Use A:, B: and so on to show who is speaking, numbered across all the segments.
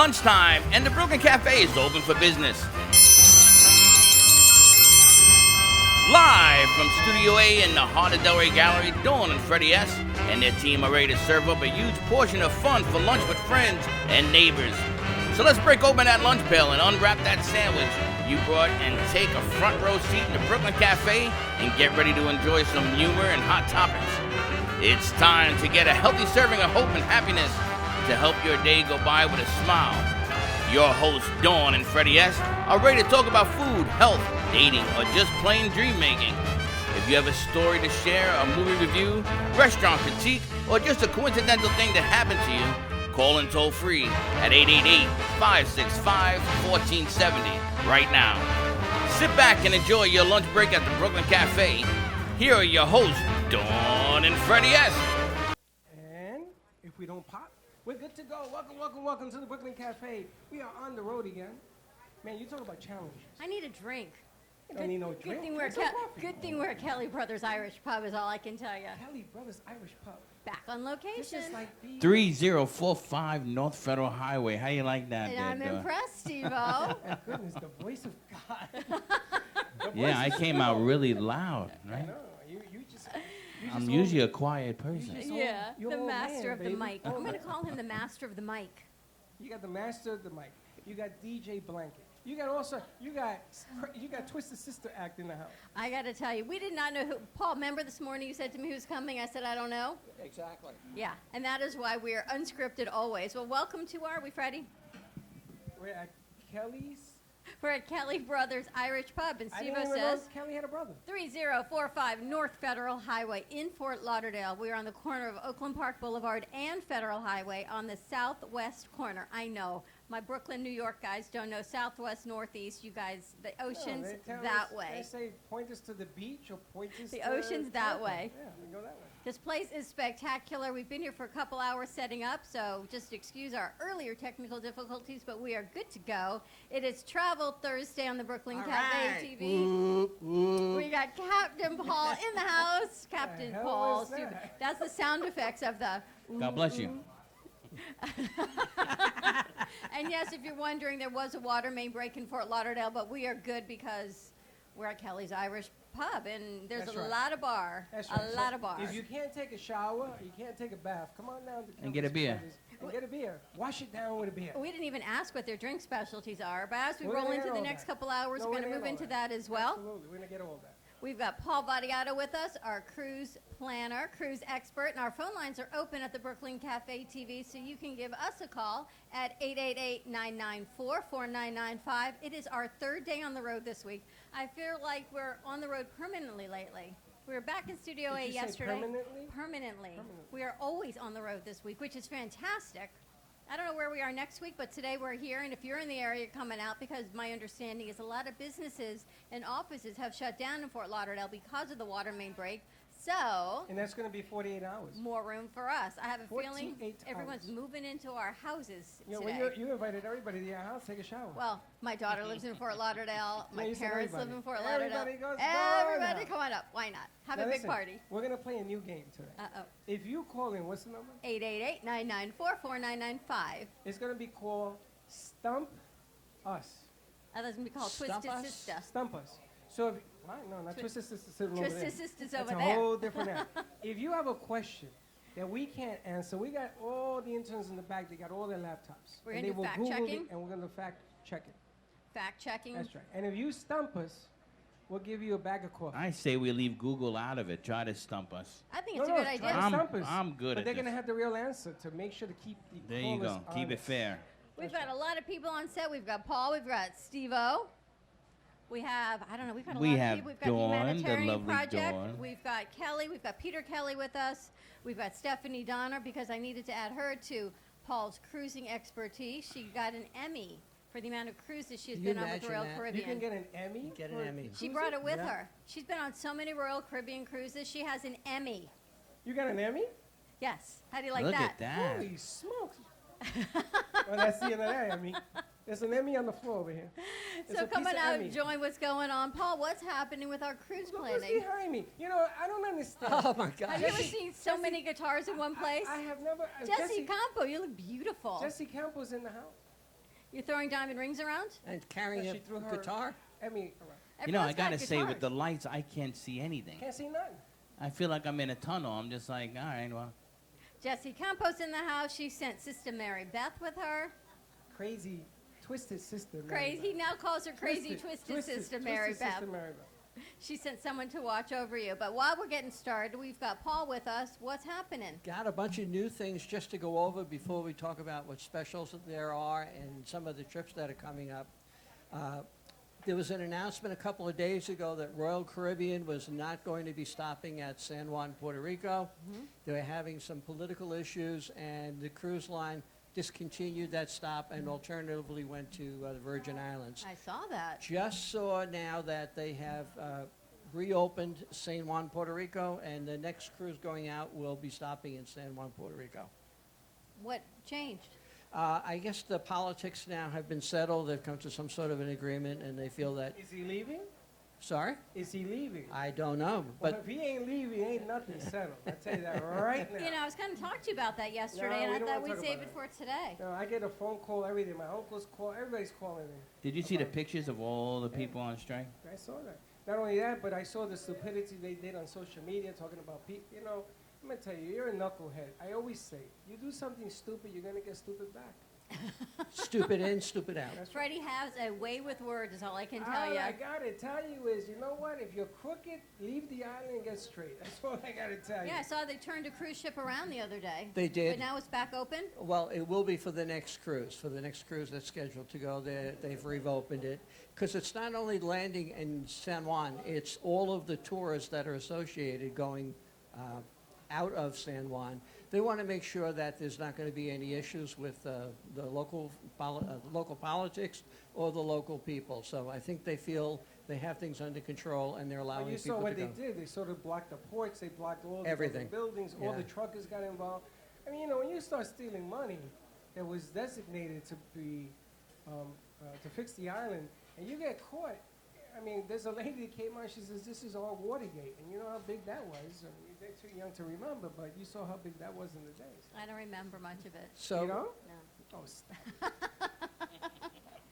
A: lunchtime, and the Brooklyn Cafe is open for business. Live from Studio A in the heart of Delray Gallery, Dawn and Freddie S. and their team are ready to serve up a huge portion of fun for lunch with friends and neighbors. So let's break open that lunch pail and unwrap that sandwich you brought and take a front row seat in the Brooklyn Cafe and get ready to enjoy some humor and hot topics. It's time to get a healthy serving of hope and happiness to help your day go by with a smile. Your hosts, Dawn and Freddie S., are ready to talk about food, health, dating, or just plain dream making. If you have a story to share, a movie review, restaurant critique, or just a coincidental thing that happened to you, call in toll free at 888-565-1470 right now. Sit back and enjoy your lunch break at the Brooklyn Cafe. Here are your hosts, Dawn and Freddie S.
B: And if we don't pop, we're good to go. Welcome to the Brooklyn Cafe. We are on the road again. Man, you talk about challenges.
C: I need a drink.
B: You don't need no drink.
C: Good thing we're at Kelly Brothers Irish Pub is all I can tell you.
B: Kelly Brothers Irish Pub.
C: Back on location.
B: This is like
A: 3045 North Federal Highway. How you like that?
C: And I'm impressed, Steve-O.
B: Oh, goodness, the voice of God.
A: Yeah, I came out really loud, right?
B: No, you just
A: I'm usually a quiet person.
C: Yeah,
B: you're
C: the
B: old
C: master
B: man,
C: of the
B: baby.
C: mic. I'm going to call him the master of the mic.
B: You got the master of the mic. You got DJ Blanket. You got Twisted Sister Act in the house.
C: I got to tell you, we did not know who. Paul, remember this morning you said to me who's coming? I said, I don't know.
B: Exactly.
C: Yeah, and that is why we're unscripted always. Well, welcome to we, Freddie?
B: We're at Kelly's.
C: We're at Kelly Brothers Irish Pub, and
B: I
C: Steve-O
B: didn't even know
C: says
B: Kelly had a brother.
C: 3045 North Federal Highway in Fort Lauderdale. We are on the corner of Oakland Park Boulevard and Federal Highway on the southwest corner. I know. My Brooklyn, New York guys don't know southwest, northeast. You guys, the ocean's that way.
B: They say point us to the beach or point us to
C: the ocean's that way.
B: Yeah, we go that way.
C: This place is spectacular. We've been here for a couple hours setting up, so just excuse our earlier technical difficulties, but we are good to go. It is Travel Thursday on the Brooklyn Cafe TV. We got Captain Paul in the house. Captain Paul. That's the sound effects of the.
A: God bless you.
C: And yes, if you're wondering, there was a water main break in Fort Lauderdale, but we are good because we're at Kelly's Irish Pub, and there's a lot of bar.
B: That's right.
C: A lot of bars.
B: If you can't take a shower, you can't take a bath, come on down to
A: And get a beer.
B: And get a beer. Wash it down with a beer.
C: We didn't even ask what their drink specialties are, but as we
B: We're
C: roll
B: gonna
C: into
B: get
C: the
B: all
C: next
B: that.
C: couple hours,
B: No,
C: we're going to
B: we're
C: move
B: gonna
C: into
B: get all
C: that as well.
B: Absolutely. We're going to get all that.
C: We've got Paul Vadiato with us, our cruise planner, cruise expert, and our phone lines are open at the Brooklyn Cafe TV, so you can give us a call at 888-994-4995. It is our third day on the road this week. I feel like we're on the road permanently lately. We were back in Studio A yesterday. Permanently. We are always on the road this week, which is fantastic. I don't know where we are next week, but today we're here, and if you're in the area, coming out, because my understanding is a lot of businesses and offices have shut down in Fort Lauderdale because of the water main break. So,
B: and that's going to be 48 hours.
C: More room for us. I have a feeling
B: 48
C: everyone's
B: hours.
C: moving into our houses today.
B: Well, you invited everybody to your house, take a shower.
C: Well, my daughter lives in Fort Lauderdale. My
B: you said
C: parents live
B: everybody.
C: in Fort Lauderdale.
B: Everybody
C: Come on up. Why not? Have
B: Now
C: a big
B: listen,
C: party.
B: We're going to play a new game today.
C: Uh-oh.
B: If you call in, what's the number?
C: 888-994-4995.
B: It's going to be called Stump Us.
C: That's going to be called
A: Stump
C: Twisted
A: Us?
C: Sister.
B: Stump Us. So, if, what? No, not Twisted Sister sitting over there.
C: Twisted Sister's
B: That's
C: over
B: a
C: there.
B: whole different app. If you have a question that we can't answer, we got all the interns in the back. They got all their laptops.
C: We're
B: and
C: gonna
B: they
C: do
B: will
C: fact
B: Google
C: checking?
B: it, and we're going to fact check it.
C: Fact checking.
B: That's right. And if you stump us, we'll give you a bag of coffee.
A: I say we leave Google out of it. Try to stump us.
C: I think it's a good
B: try
C: idea.
B: to stump us.
A: I'm good
B: but
A: at
B: they're going to
A: this.
B: have the real answer to make sure to keep the
A: There you
B: callers
A: go. Keep it
B: honest.
A: fair.
C: We've got a lot of people on set. We've got Paul. We've got Steve-O. We have, I don't know, we've got a lot of people. We've got
A: Dawn,
C: the
A: the
C: Humanitarian
A: lovely
C: Project.
A: Dawn.
C: We've got Kelly. We've got Peter Kelly with us. We've got Stephanie Donner, because I needed to add her to Paul's cruising expertise. She got an Emmy for the amount of cruises she's been on with Royal Caribbean.
B: You can get an Emmy?
D: Get an Emmy.
C: She brought it with her. She's been on so many Royal Caribbean cruises. She has an Emmy.
B: You got an Emmy?
C: Yes. How do you like
A: Look
C: that?
A: at that.
B: Holy smokes. Well, that's the end of that, Emmy. There's an Emmy on the floor over here. There's
C: So
B: a piece
C: coming
B: of
C: out,
B: Emmy.
C: join what's going on. Paul, what's happening with our cruise
B: Look who's
C: planning?
B: behind me. You know, I don't understand.
D: Oh my God!
C: Have you ever seen so many guitars in one place?
B: I have never.
C: Jesse Campo, you look beautiful.
B: Jesse Campos in the house.
C: You're throwing diamond rings around?
D: And carrying
B: Yeah,
D: a
B: she threw her-
D: guitar.
B: I mean,
A: You know, I
C: Everyone's got
A: gotta say, with the
C: guitars.
A: lights, I can't see anything.
B: can't see nothing.
A: I feel like I'm in a tunnel. I'm just like, all right, well.
C: Jessie Campos in the house. She sent Sister Mary Beth with her.
B: Crazy, twisted sister. Mary
C: Crazy.
B: Beth.
C: He now calls her crazy, twisted sister Mary Beth.
B: Sister Mary Beth.
C: She sent someone to watch over you. But while we're getting started, we've got Paul with us. What's happening?
D: Got a bunch of new things just to go over before we talk about what specials that there are and some of the trips that are coming up. There was an announcement a couple of days ago that Royal Caribbean was not going to be stopping at San Juan, Puerto Rico. They were having some political issues, and the cruise line discontinued that stop and alternatively went to the Virgin Islands.
C: I saw that.
D: Just saw now that they have reopened San Juan, Puerto Rico, and the next cruise going out will be stopping in San Juan, Puerto Rico.
C: What changed?
D: I guess the politics now have been settled. They've come to some sort of an agreement, and they feel that.
B: Is he leaving?
D: Sorry?
B: Is he leaving?
D: I don't know,
B: Well,
D: but
B: if he ain't leaving, ain't nothing settled. I tell you that right now.
C: You know, I was going to talk to you about that yesterday,
B: No,
C: and
B: we
C: I
B: don't
C: thought
B: wanna
C: we'd
B: talk
C: save
B: about
C: it for today.
B: No, I get a phone call every day. My uncle's call. Everybody's calling me.
A: Did you see the
B: Okay.
A: pictures of all the people on strike?
B: I saw that. Not only that, but I saw the stupidity they did on social media talking about people. You know, I'm gonna tell you, you're a knucklehead. I always say, you do something stupid, you're gonna get stupid back.
D: stupid in, stupid out.
B: That's
C: Freddie has a way with words, is all I can tell
B: All
C: you.
B: I gotta tell you is, you know what? If you're crooked, leave the island and get straight. That's all I gotta tell you.
C: Yeah, I saw they turned a cruise ship around the other day.
D: They did.
C: But now it's back open?
D: Well, it will be for the next cruise. For the next cruise that's scheduled to go there, they've reopened it. Because it's not only landing in San Juan, it's all of the tours that are associated going out of San Juan. They want to make sure that there's not going to be any issues with the local politics or the local people. So I think they feel they have things under control, and they're allowing
B: Well, you
D: people
B: saw
D: to
B: what
D: go.
B: they did. They sort of blocked the ports. They blocked all the
D: Everything.
B: buildings. All
D: Yeah.
B: the truckers got involved. I mean, you know, when you start stealing money that was designated to be to fix the island, and you get caught. I mean, there's a lady that came on. She says, "This is all Watergate," and you know how big that was. I mean, they're too young to remember, but you saw how big that was in the days.
C: I don't remember much of it.
D: So
B: You know?
C: No.
B: Oh, stop.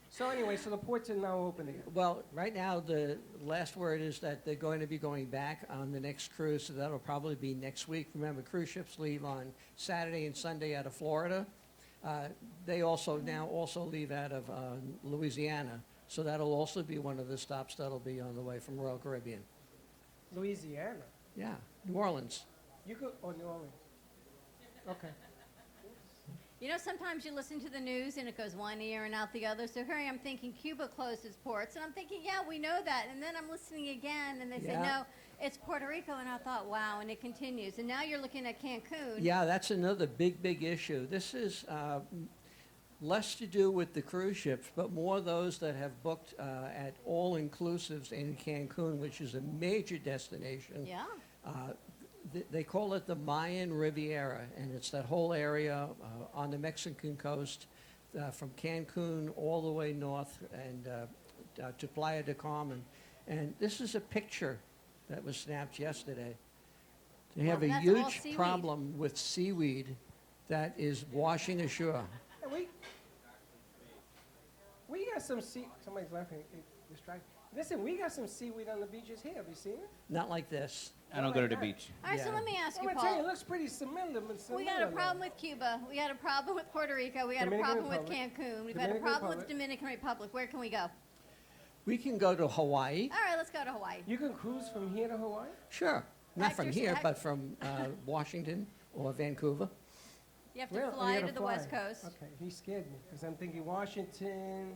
B: So anyway, so the ports are now open again.
D: Well, right now, the last word is that they're going to be going back on the next cruise, so that'll probably be next week. Remember, cruise ships leave on Saturday and Sunday out of Florida. They also now also leave out of Louisiana, so that'll also be one of the stops that'll be on the way from Royal Caribbean.
B: Louisiana.
D: Yeah, New Orleans.
B: You go, oh, New Orleans. Okay.
C: You know, sometimes you listen to the news and it goes one ear and out the other. So here I am thinking Cuba closed its ports. And I'm thinking, yeah, we know that. And then I'm listening again and they say,
D: Yeah.
C: no, it's Puerto Rico. And I thought, wow, and it continues. And now you're looking at Cancun.
D: Yeah, that's another big issue. This is less to do with the cruise ships, but more those that have booked at all-inclusives in Cancun, which is a major destination.
C: Yeah.
D: They call it the Mayan Riviera, and it's that whole area on the Mexican coast from Cancun all the way north and to Playa del Carmen. And this is a picture that was snapped yesterday. They have
C: Well,
D: a
C: that's all
D: huge
C: seaweed.
D: problem with seaweed that is washing ashore.
B: Hey, we got some somebody's laughing. It distracted. Listen, we got some seaweed on the beaches here. Have you seen it?
D: Not like this.
A: I don't go to the beach.
C: All right, so
D: Yeah.
C: let me ask
B: I'm
C: you,
B: gonna tell you, it
C: Paul.
B: looks pretty similar.
C: We got a problem with Cuba. We got a problem with Puerto Rico. We got a
B: Dominican
C: problem with
B: Republic.
C: Cancun. We've got a
B: Dominican
C: problem with
B: Republic.
C: Dominican Republic. Where can we go?
D: We can go to Hawaii.
C: All right, let's go to Hawaii.
B: You can cruise from here to Hawaii.
D: Sure. Not from
C: Hector's-
D: here,
C: Hec-
D: but from Washington or Vancouver.
C: You have to
B: Really?
C: fly
B: You gotta
C: to the West
B: fly.
C: Coast.
B: Okay, he scared me because I'm thinking Washington.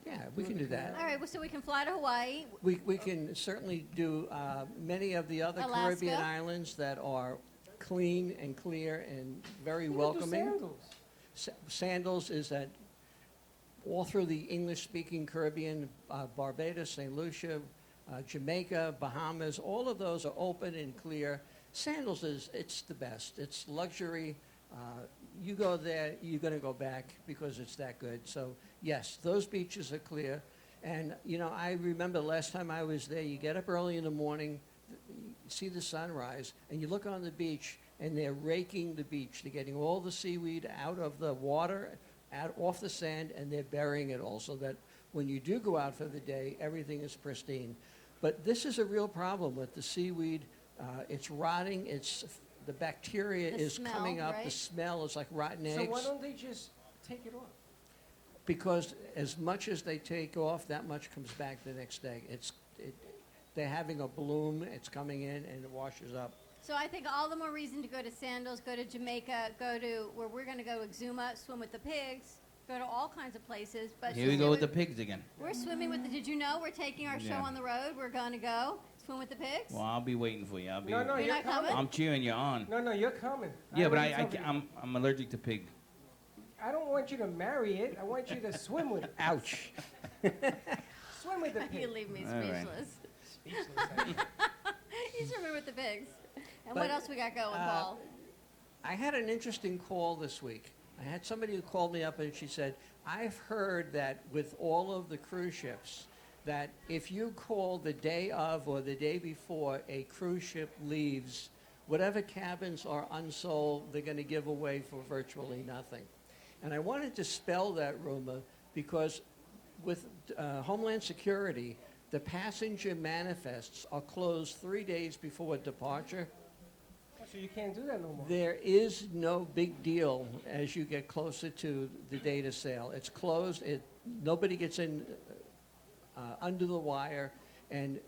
D: Yeah, we can do that.
C: All right, well, so we can fly to Hawaii.
D: We can certainly do many of the other
C: Alaska?
D: Caribbean islands that are clean and clear and very
B: You can do
D: welcoming.
B: sandals.
D: Sandals is that all through the English-speaking Caribbean, Barbados, St. Lucia, Jamaica, Bahamas, all of those are open and clear. Sandals it's the best. It's luxury. You go there, you're going to go back because it's that good. So yes, those beaches are clear. And you know, I remember last time I was there, you get up early in the morning, you see the sunrise, and you look on the beach, and they're raking the beach. They're getting all the seaweed out of the water out off the sand, and they're burying it all so that when you do go out for the day, everything is pristine. But this is a real problem with the seaweed. It's rotting. The bacteria
C: The
D: is
C: smell,
D: coming up.
C: right?
D: The smell is like rotten eggs.
B: So why don't they just take it off?
D: Because as much as they take off, that much comes back the next day. They're having a bloom. It's coming in, and it washes up.
C: So I think all the more reason to go to Sandals, go to Jamaica, go to where we're going to go, Exuma, swim with the pigs, go to all kinds of places. But
A: Here we go with the pigs again.
C: We're swimming with the, did you know we're taking our show
A: Yeah.
C: on the road? We're going to go swim with the pigs?
A: Well, I'll be waiting for you.
B: No,
C: You're
B: you're
C: not
B: coming.
C: coming?
A: I'm cheering you on.
B: No, you're coming.
A: Yeah, but
B: already told you.
A: I'm allergic to pig.
B: I don't want you to marry it. I want you to swim with it.
D: Ouch.
B: Swim with the
C: You
B: pig.
C: leave me
A: All right.
C: speechless.
B: Speechless.
C: He's swimming with the pigs. And
D: But,
C: what else we got going, Paul?
D: I had an interesting call this week. I had somebody who called me up and she said, I've heard that with all of the cruise ships, that if you call the day of or the day before a cruise ship leaves, whatever cabins are unsold, they're going to give away for virtually nothing. And I wanted to dispel that rumor because with Homeland Security, the passenger manifests are closed 3 days before departure.
B: So you can't do that no more.
D: There is no big deal as you get closer to the date of sale. It's closed. Nobody gets in under the wire, and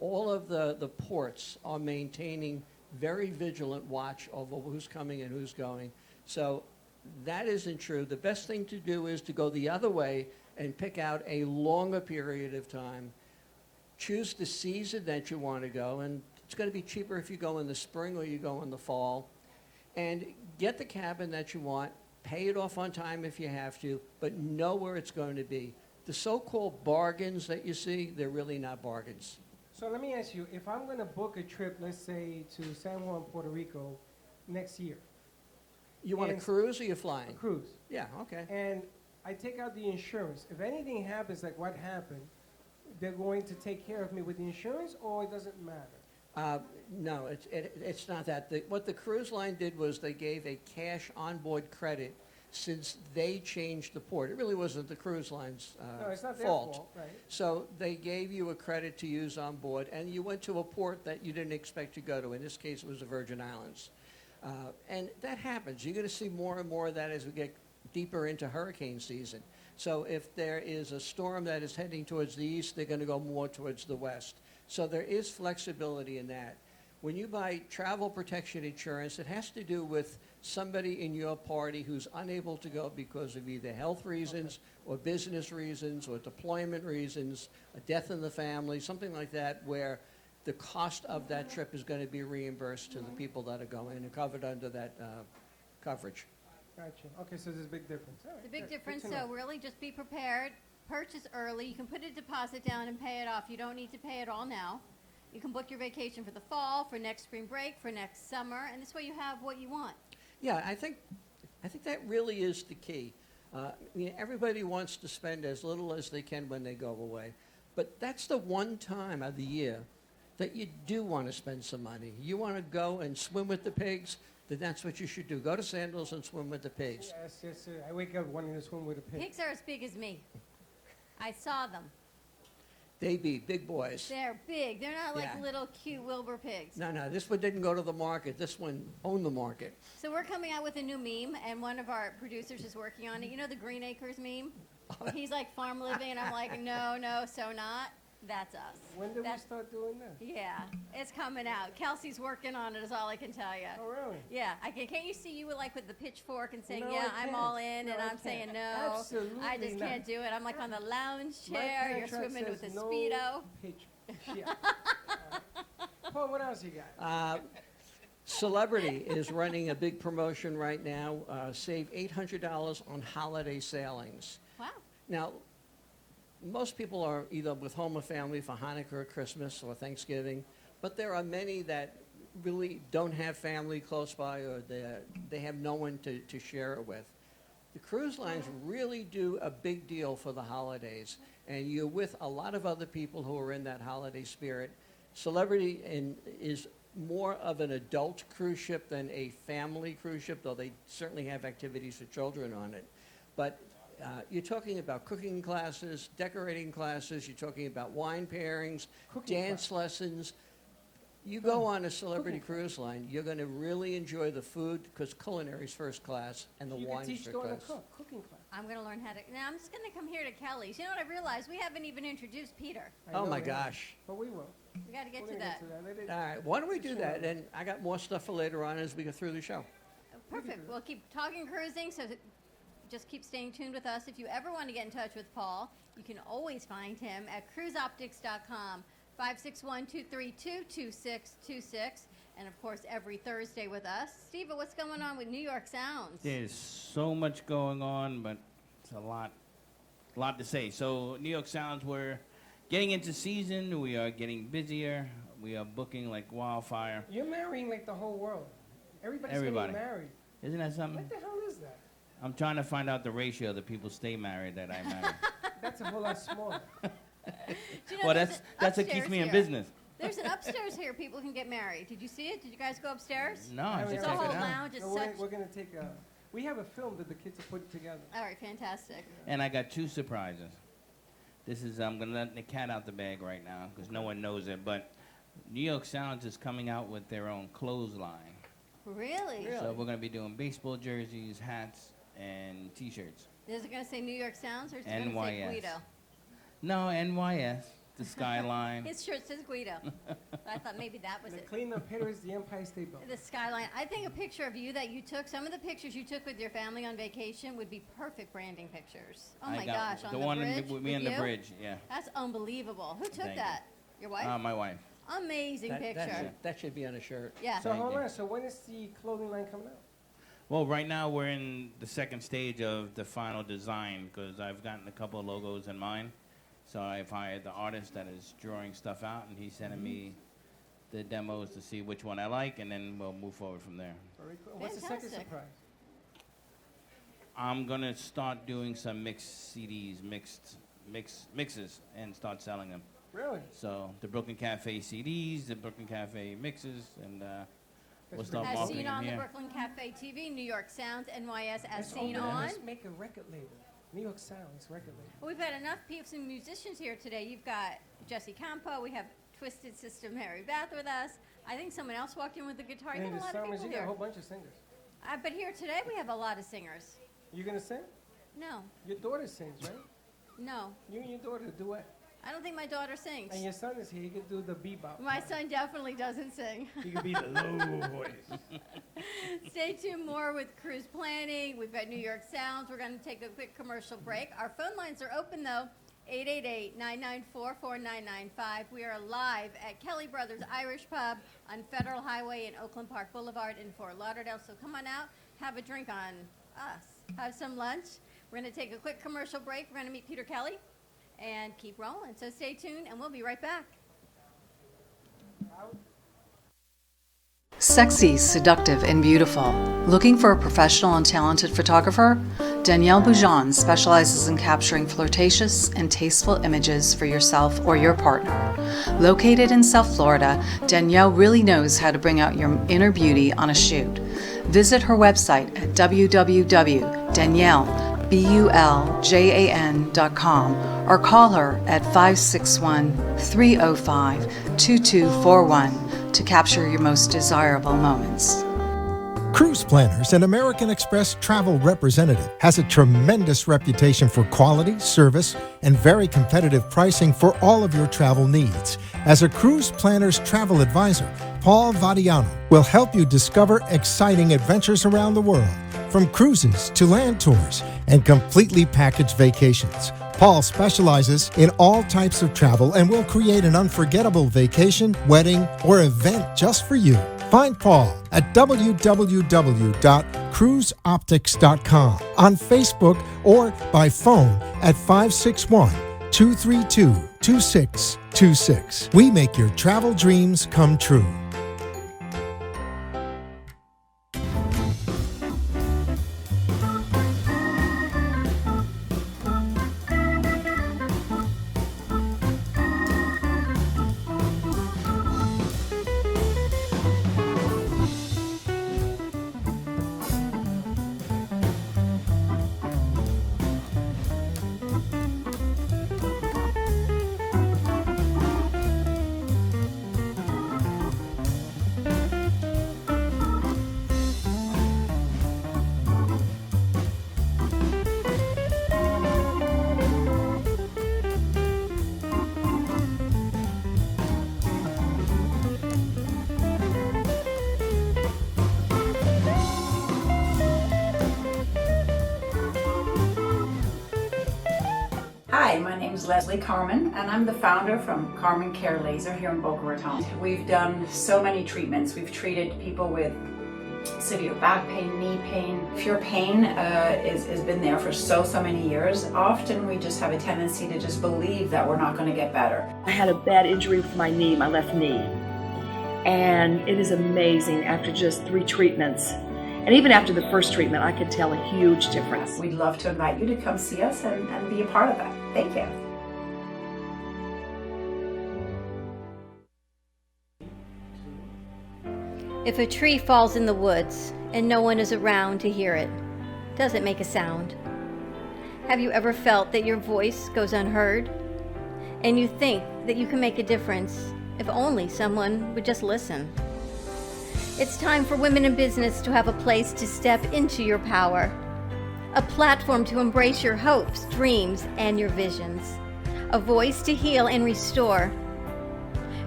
D: all of the ports are maintaining very vigilant watch over who's coming and who's going. So that isn't true. The best thing to do is to go the other way and pick out a longer period of time. Choose the season that you want to go, and it's going to be cheaper if you go in the spring or you go in the fall. And get the cabin that you want, pay it off on time if you have to, but know where it's going to be. The so-called bargains that you see, they're really not bargains.
B: So let me ask you, if I'm going to book a trip, let's say to San Juan, Puerto Rico next year,
D: You want a
B: And-
D: cruise or you're
B: a
D: flying?
B: cruise,
D: Yeah, okay.
B: and I take out the insurance, if anything happens like what happened, they're going to take care of me with the insurance, or it doesn't matter?
D: No, it's not that. What the cruise line did was they gave a cash onboard credit since they changed the port. It really wasn't the cruise line's
B: No, it's not their
D: fault.
B: fault, right?
D: So they gave you a credit to use on board, and you went to a port that you didn't expect to go to. In this case, it was the Virgin Islands. And that happens. You're going to see more and more of that as we get deeper into hurricane season. So if there is a storm that is heading towards the east, they're going to go more towards the west. So there is flexibility in that. When you buy travel protection insurance, it has to do with somebody in your party who's unable to go because of either health reasons or business reasons or deployment reasons, a death in the family, something like that, where the cost of that trip is going to be reimbursed to the people that are going and covered under that coverage.
B: Gotcha. Okay, so there's a big difference. All right,
C: The big
B: good
C: difference,
B: to know.
C: so really just be prepared, purchase early. You can put a deposit down and pay it off. You don't need to pay it all now. You can book your vacation for the fall, for next spring break, for next summer, and this way you have what you want.
D: Yeah, I think that really is the key. I mean, everybody wants to spend as little as they can when they go away, but that's the one time of the year that you do want to spend some money. You want to go and swim with the pigs, then that's what you should do. Go to Sandals and swim with the pigs.
B: Yes, sir. I wake up wanting to swim with a pig.
C: Pigs are as big as me. I saw them.
D: They be big boys.
C: They're big. They're not like
D: Yeah.
C: little cute Wilbur pigs.
D: No, this one didn't go to the market. This one owned the market.
C: So we're coming out with a new meme, and one of our producers is working on it. You know the Green Acres meme? Where he's like farm living, and I'm like, no, so not. That's us.
B: When did we
C: That's-
B: start doing that?
C: Yeah, it's coming out. Kelsey's working on it, is all I can tell you.
B: Oh, really?
C: Yeah, can't you see you like with the pitchfork and saying,
B: No,
C: yeah,
B: I
C: I'm
B: can't.
C: all in,
B: No,
C: and
B: I
C: I'm saying
B: can't.
C: no.
B: Absolutely
C: I just
B: not.
C: can't do it. I'm like on the lounge
B: My
C: chair, you're
B: contract
C: swimming with a
B: says no
C: Speedo.
B: pitch. Shit. Paul, what else you got?
D: Celebrity is running a big promotion right now. Save $800 on holiday sailings.
C: Wow.
D: Now, most people are either with home or family for Hanukkah or Christmas or Thanksgiving, but there are many that really don't have family close by or they have no one to share it with. The cruise lines really do a big deal for the holidays, and you're with a lot of other people who are in that holiday spirit. Celebrity is more of an adult cruise ship than a family cruise ship, though they certainly have activities for children on it. But you're talking about cooking classes, decorating classes, you're talking about wine pairings, dance lessons. You go on a celebrity cruise line, you're going to really enjoy the food because culinary is first class and the wine's first class.
B: Cooking class.
C: I'm going to learn how to. Now, I'm just going to come here to Kelly's. You know what I realized? We haven't even introduced Peter.
D: Oh, my gosh.
B: But we will.
C: We got to get to that.
D: All right, why don't we do that? And I got more stuff for later on as we go through the show.
C: Perfect. We'll keep talking cruising, so just keep staying tuned with us. If you ever want to get in touch with Paul, you can always find him at cruiseoptics.com, 561-232-2626. And, of course, every Thursday with us. Steve, what's going on with New York Sounds?
A: There's so much going on, but it's a lot to say. So New York Sounds, we're getting into season. We are getting busier. We are booking like wildfire.
B: You're marrying like the whole world. Everybody's
A: Everybody.
B: getting married.
A: Isn't that something?
B: What the hell is that?
A: I'm trying to find out the ratio that people stay married that I marry.
B: That's a whole lot smaller.
C: Do you know
A: Well,
C: there's
A: that's
C: an
A: what keeps me in
C: upstairs here?
A: business.
C: There's an upstairs here people can get married. Did you see it? Did you guys go upstairs?
A: No, I
B: It's
A: should
C: It's a
A: check
C: whole
A: it out.
C: lounge. It's
B: No,
C: such...
B: we're going to take a... We have a film that the kids are putting together.
C: All right, fantastic.
A: And I got 2 surprises. This is, I'm going to let the cat out the bag right now because no one knows it, but New York Sounds is coming out with their own clothesline.
C: Really?
A: So we're going to be doing baseball jerseys, hats, and T-shirts.
C: Is it going to say New York Sounds or is it going to say
A: NYS.
C: Guido?
A: No, NYS, the skyline.
C: His shirt says Guido. I thought maybe that was
B: The
C: it.
B: clean-up hitter is the Empire State Building.
C: The skyline. I think a picture of you that you took, some of the pictures you took with your family on vacation would be perfect branding pictures. Oh
A: I
C: my
A: got
C: gosh, on
A: the
C: the
A: one
C: bridge
A: with me
C: with
A: on the
C: you?
A: bridge, yeah.
C: That's unbelievable. Who took
A: Thank you.
C: that? Your wife?
A: My wife.
C: Amazing picture.
D: That should be on a shirt.
C: Yeah.
B: So
A: Thank
B: hold
A: you.
B: on. So when is the clothing line coming out?
A: Well, right now we're in the second stage of the final design because I've gotten a couple of logos in mind. So I've hired the artist that is drawing stuff out, and he's sending me the demos to see which one I like, and then we'll move forward from there.
B: Very cool. What's the second
C: Fantastic.
B: surprise?
A: I'm gonna start doing some mixed CDs, mixes, and start selling them.
B: Really?
A: So the Brooklyn Cafe CDs, the Brooklyn Cafe mixes, and we'll
B: That's
A: start
B: pretty
C: As
A: marketing
C: seen
A: them
C: on the
A: here.
C: Brooklyn Cafe TV, New York Sounds, NYS, as
B: Let's
C: seen
B: open it.
C: on.
B: Let's make a record label. New York Sounds record label.
C: We've had enough people, some musicians here today. You've got Jesse Campo. We have Twisted Sister Mary Beth with us. I think someone else walked in with a guitar. You
B: And
C: got a
B: the
C: lot of
B: summers,
C: people
B: you got a
C: here.
B: whole bunch of singers.
C: But here today we have a lot of singers.
B: You gonna sing?
C: No,
B: Your daughter sings, right?
C: no.
B: You and your daughter duet.
C: I don't think my daughter sings.
B: And your son is here. He can do the bebop.
C: My son definitely doesn't sing.
B: He can be the low voice.
C: Stay tuned more with cruise planning. We've got New York Sounds. We're going to take a quick commercial break. Our phone lines are open, though, 888-994-4995. We are live at Kelly Brothers Irish Pub on Federal Highway and Oakland Park Boulevard in Fort Lauderdale. So come on out, have a drink on us, have some lunch. We're going to take a quick commercial break. We're going to meet Peter Kelly and keep rolling. So stay tuned, and we'll be right back.
E: Sexy, seductive, and beautiful. Looking for a professional and talented photographer? Danielle Boujon specializes in capturing flirtatious and tasteful images for yourself or your partner. Located in South Florida, Danielle really knows how to bring out your inner beauty on a shoot. Visit her website at www.daniellebuljan.com or call her at 561-305-2241 to capture your most desirable moments.
F: Cruise Planners, an American Express travel representative, has a tremendous reputation for quality, service, and very competitive pricing for all of your travel needs. As a Cruise Planners travel advisor, Paul Vadiano will help you discover exciting adventures around the world, from cruises to land tours and completely packaged vacations. Paul specializes in all types of travel and will create an unforgettable vacation, wedding, or event just for you. Find Paul at www.cruiseoptics.com, on Facebook, or by phone at 561-232-2626. We make your travel dreams come true.
G: is Leslie Carmen, and I'm the founder from Carmen Care Laser here in Boca Raton. We've done so many treatments. We've treated people with severe back pain, knee pain. If your pain has been there for so many years, often we just have a tendency to just believe that we're not going to get better.
H: I had a bad injury with my knee, my left knee, and it is amazing after just 3 treatments. And even after the first treatment, I could tell a huge difference.
G: We'd love to invite you to come see us and be a part of that. Thank you.
C: If a tree falls in the woods and no one is around to hear it, does it make a sound? Have you ever felt that your voice goes unheard? And you think that you can make a difference if only someone would just listen? It's time for women in business to have a place to step into your power, a platform to embrace your hopes, dreams, and your visions, a voice to heal and restore.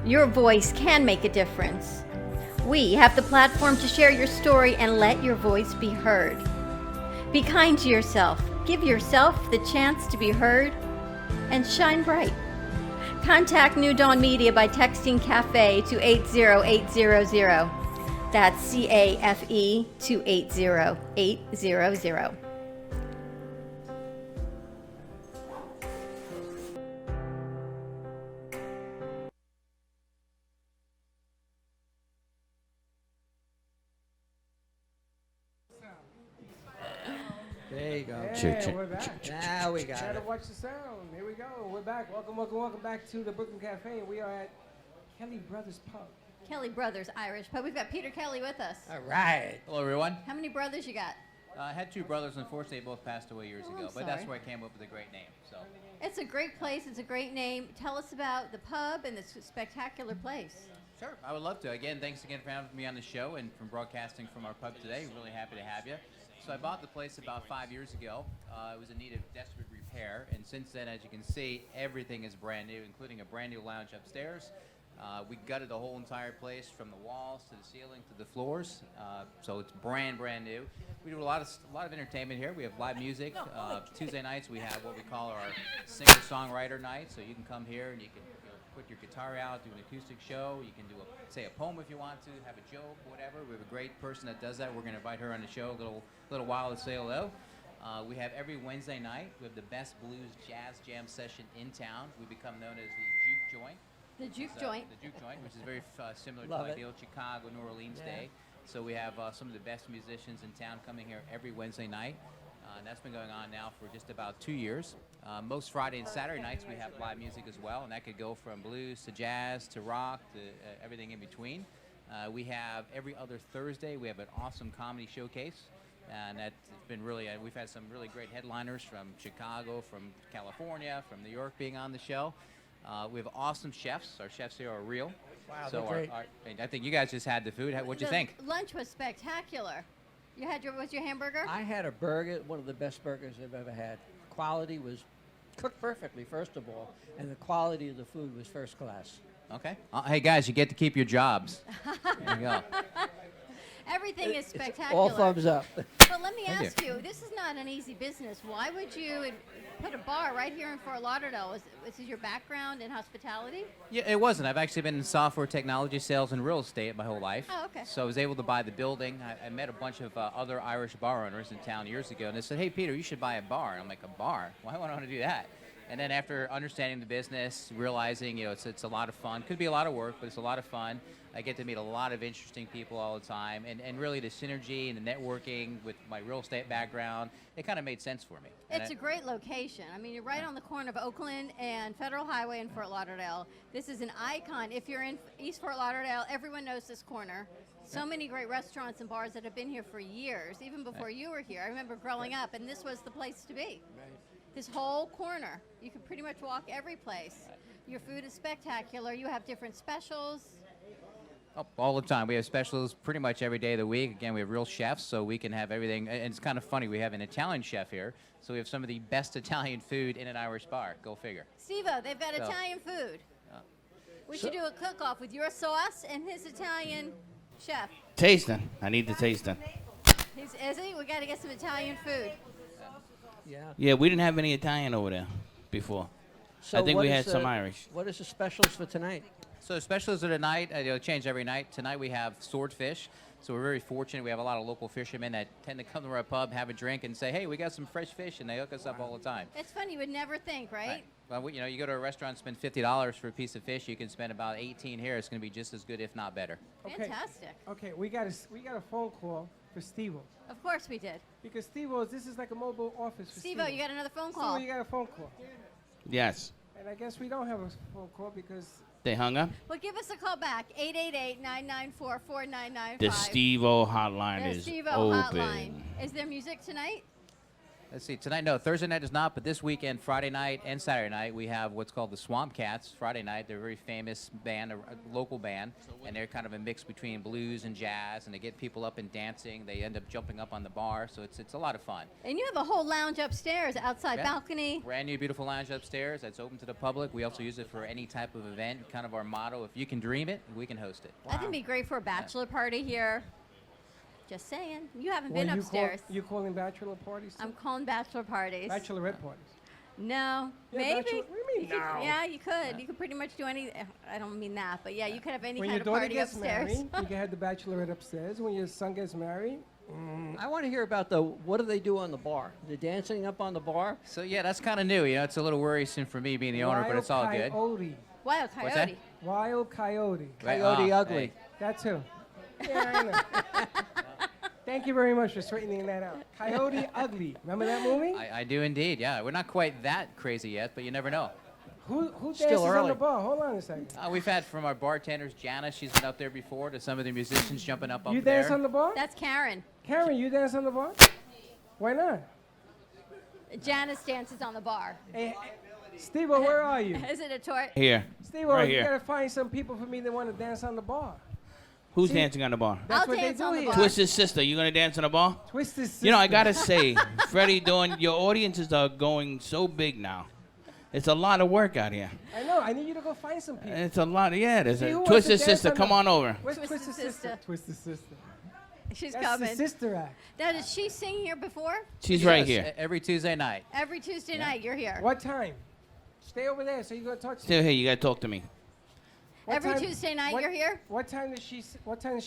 C: Your voice can make a difference. We have the platform to share your story and let your voice be heard. Be kind to yourself, give yourself the chance to be heard, and shine bright. Contact New Dawn Media by texting CAFE to 80800. That's CAFE to 80800.
D: There you go.
B: Yeah, we're back.
D: Now we got
B: Gotta
D: it.
B: watch the sound. Here we go. We're back. Welcome back to the Brooklyn Cafe. We are at Kelly Brothers Pub.
C: Kelly Brothers Irish Pub. We've got Peter Kelly with us.
D: All right.
I: Hello, everyone.
C: How many brothers you got?
I: I had 2 brothers. Unfortunately, they both passed away years ago. But that's where I came up with a great name. So
C: It's a great place. It's a great name. Tell us about the pub and this spectacular place.
I: sure, I would love to. Again, thanks again for having me on the show and from broadcasting from our pub today. Really happy to have you. So I bought the place about 5 years ago. It was in need of desperate repair, and since then, as you can see, everything is brand new, including a brand new lounge upstairs. We gutted the whole entire place from the walls to the ceiling to the floors, so it's brand new. We do a lot of entertainment here. We have live music. Tuesday nights we have what we call our singer-songwriter night, so you can come here and you can put your guitar out, do an acoustic show. You can do say a poem if you want to, have a joke, whatever. We have a great person that does that. We're going to invite her on the show a little while to say hello. We have every Wednesday night. We have the best blues jazz jam session in town. We become known as the Juke Joint.
C: The Juke Joint.
I: The Juke Joint, which is very similar
D: Love
I: to like
D: it.
I: the old Chicago, New Orleans day. So we have some of the best musicians in town coming here every Wednesday night. And that's been going on now for just about 2 years. Most Friday and Saturday nights we have live music as well, and that could go from blues to jazz to rock to everything in between. We have every other Thursday we have an awesome comedy showcase, and that's been really, we've had some really great headliners from Chicago, from California, from New York being on the show. We have awesome chefs. Our chefs here are real.
D: Wow,
I: so
D: they're great.
I: I think you guys just had the food. What'd you think?
C: Lunch was spectacular. You had what's your hamburger?
D: I had a burger, one of the best burgers I've ever had. Quality was cooked perfectly, first of all, and the quality of the food was first class.
I: Okay. Hey guys, you get to keep your jobs. There you go.
C: Everything is
D: It's
C: spectacular.
D: all thumbs up.
C: But let me
I: Thank
C: ask you, this is not an easy business. Why would you put a bar right here in Fort Lauderdale? Is this your background in hospitality?
I: Yeah, it wasn't. I've actually been in software technology sales and real estate my whole life.
C: Oh, okay.
I: So I was able to buy the building. I met a bunch of other Irish bar owners in town years ago, and they said, "Hey, Peter, you should buy a bar." And I'm like, "A bar? Why would I want to do that?" And then after understanding the business, realizing it's a lot of fun. Could be a lot of work, but it's a lot of fun. I get to meet a lot of interesting people all the time, and really the synergy and the networking with my real estate background, it kind of made sense for me.
C: It's a great location. I mean, you're right on the corner of Oakland and Federal Highway in Fort Lauderdale. This is an icon. If you're in East Fort Lauderdale, everyone knows this corner. So many great restaurants and bars that have been here for years, even before you were here. I remember growing up, and this was the place to be. This whole corner. You can pretty much walk every place. Your food is spectacular. You have different specials.
I: Oh, all the time. We have specials pretty much every day of the week. Again, we have real chefs, so we can have everything. And it's kind of funny. We have an Italian chef here, so we have some of the best Italian food in an Irish bar. Go figure.
C: Steve-O, they've got
I: So-
C: Italian food. We should do a cook-off with your sauce and his Italian chef.
A: Tasting. I need to taste it.
C: Is he? We got to get some Italian food.
D: Yeah.
A: Yeah, we didn't have any Italian over there before.
D: So
A: I think
D: what
A: we
D: is
A: had some Irish.
D: What is the specials for tonight?
I: So specials of the night, they'll change every night. Tonight we have swordfish. So we're very fortunate. We have a lot of local fishermen that tend to come to our pub, have a drink, and say, hey, we got some fresh fish, and they hook us up all the time.
C: It's funny, you would never think, right?
I: Well, you go to a restaurant and spend $50 for a piece of fish. You can spend about 18 here. It's going to be just as good, if not better.
B: Okay.
C: Fantastic.
B: Okay, we got a phone call for Steve-O.
C: Of course we did.
B: Because Steve-O, this is like a mobile office for
C: Steve-O, you got another phone call.
B: Steve-O, you got a phone call.
A: Yes.
B: And I guess we don't have a phone call because...
A: They hung up?
C: Well, give us a call back, 888-994-4995.
A: The Steve-O hotline
C: The
A: is
C: Steve-O
A: open.
C: hotline. Is there music tonight?
I: Let's see. Tonight, no. Thursday night is not, but this weekend, Friday night and Saturday night, we have what's called the Swamp Cats. Friday night, they're a very famous band, a local band, and they're kind of a mix between blues and jazz, and they get people up and dancing. They end up jumping up on the bar, so it's a lot of fun.
C: And you have a whole lounge upstairs, outside balcony.
I: Brand new, beautiful lounge upstairs that's open to the public. We also use it for any type of event. Kind of our motto: if you can dream it, we can host it.
C: I think it'd be great for a bachelor party here. Just saying. You haven't been upstairs.
B: You calling bachelor parties?
C: I'm calling bachelor parties.
B: Bachelorette parties.
C: No,
B: Yeah,
C: maybe.
B: What do you mean no?
C: Yeah, you could. You could pretty much do any. I don't mean that, but yeah, you could have any
B: When
C: kind
B: your
C: of
B: daughter
C: party
B: gets
C: upstairs.
B: married, you can have the bachelorette upstairs. When your son gets married,
D: I want to hear about what do they do on the bar? The dancing up on the bar?
I: So yeah, that's kind of new. It's a little worrisome for me being the owner, but it's all good.
B: Coyote.
C: Wild
I: What's that?
C: coyote.
B: Wild Coyote.
I: Right,
D: Coyote Ugly.
I: hey.
B: That's who. Yeah, I know. Thank you very much for straightening that out. Coyote Ugly. Remember that movie?
I: I do indeed, yeah. We're not quite that crazy yet, but you never know.
B: Who dances
D: Still
B: on
D: early.
B: the bar? Hold on a second.
I: We've had from our bartenders, Jana, she's been up there before, to some of the musicians jumping up
B: You
I: there.
B: dance on the bar?
C: That's Karen.
B: Karen, you dance on the bar? Why not?
C: Janice dances on the bar.
B: Hey, Steve-O, where are you?
C: Is it a toy?
A: Here.
B: Steve-O,
A: Right
B: you
A: here.
B: gotta find some people for me that want to dance on the bar.
A: Who's
B: See?
A: dancing on the bar?
B: That's
C: I'll
B: what
C: dance
B: they do
C: on the
B: here.
C: bar.
A: Twisted Sister, you gonna dance on the bar?
B: Twisted Sister.
A: You know, I gotta say, Freddie, your audiences are going so big now. It's a lot of work out here.
B: I know. I need you to go find some people.
A: It's a lot. Yeah, there's
B: See, who
A: a
B: wants to
A: Twisted
B: dance
A: Sister.
B: on
A: Come
B: the-
A: on over.
B: Where's
C: Twisted
B: Twisted Sister?
C: Sister.
B: Twisted Sister.
C: She's
B: That's
C: coming.
B: the sister act.
C: Now, did she sing here before?
A: She's right
I: Yes,
A: here.
I: Every Tuesday night.
C: Every Tuesday night, you're here.
B: What time? Stay over there so you gonna talk to
A: Still here. You gotta talk to me.
B: What
C: Every
B: time-
C: Tuesday night,
B: what-
C: you're here?
B: What time does she sing? What time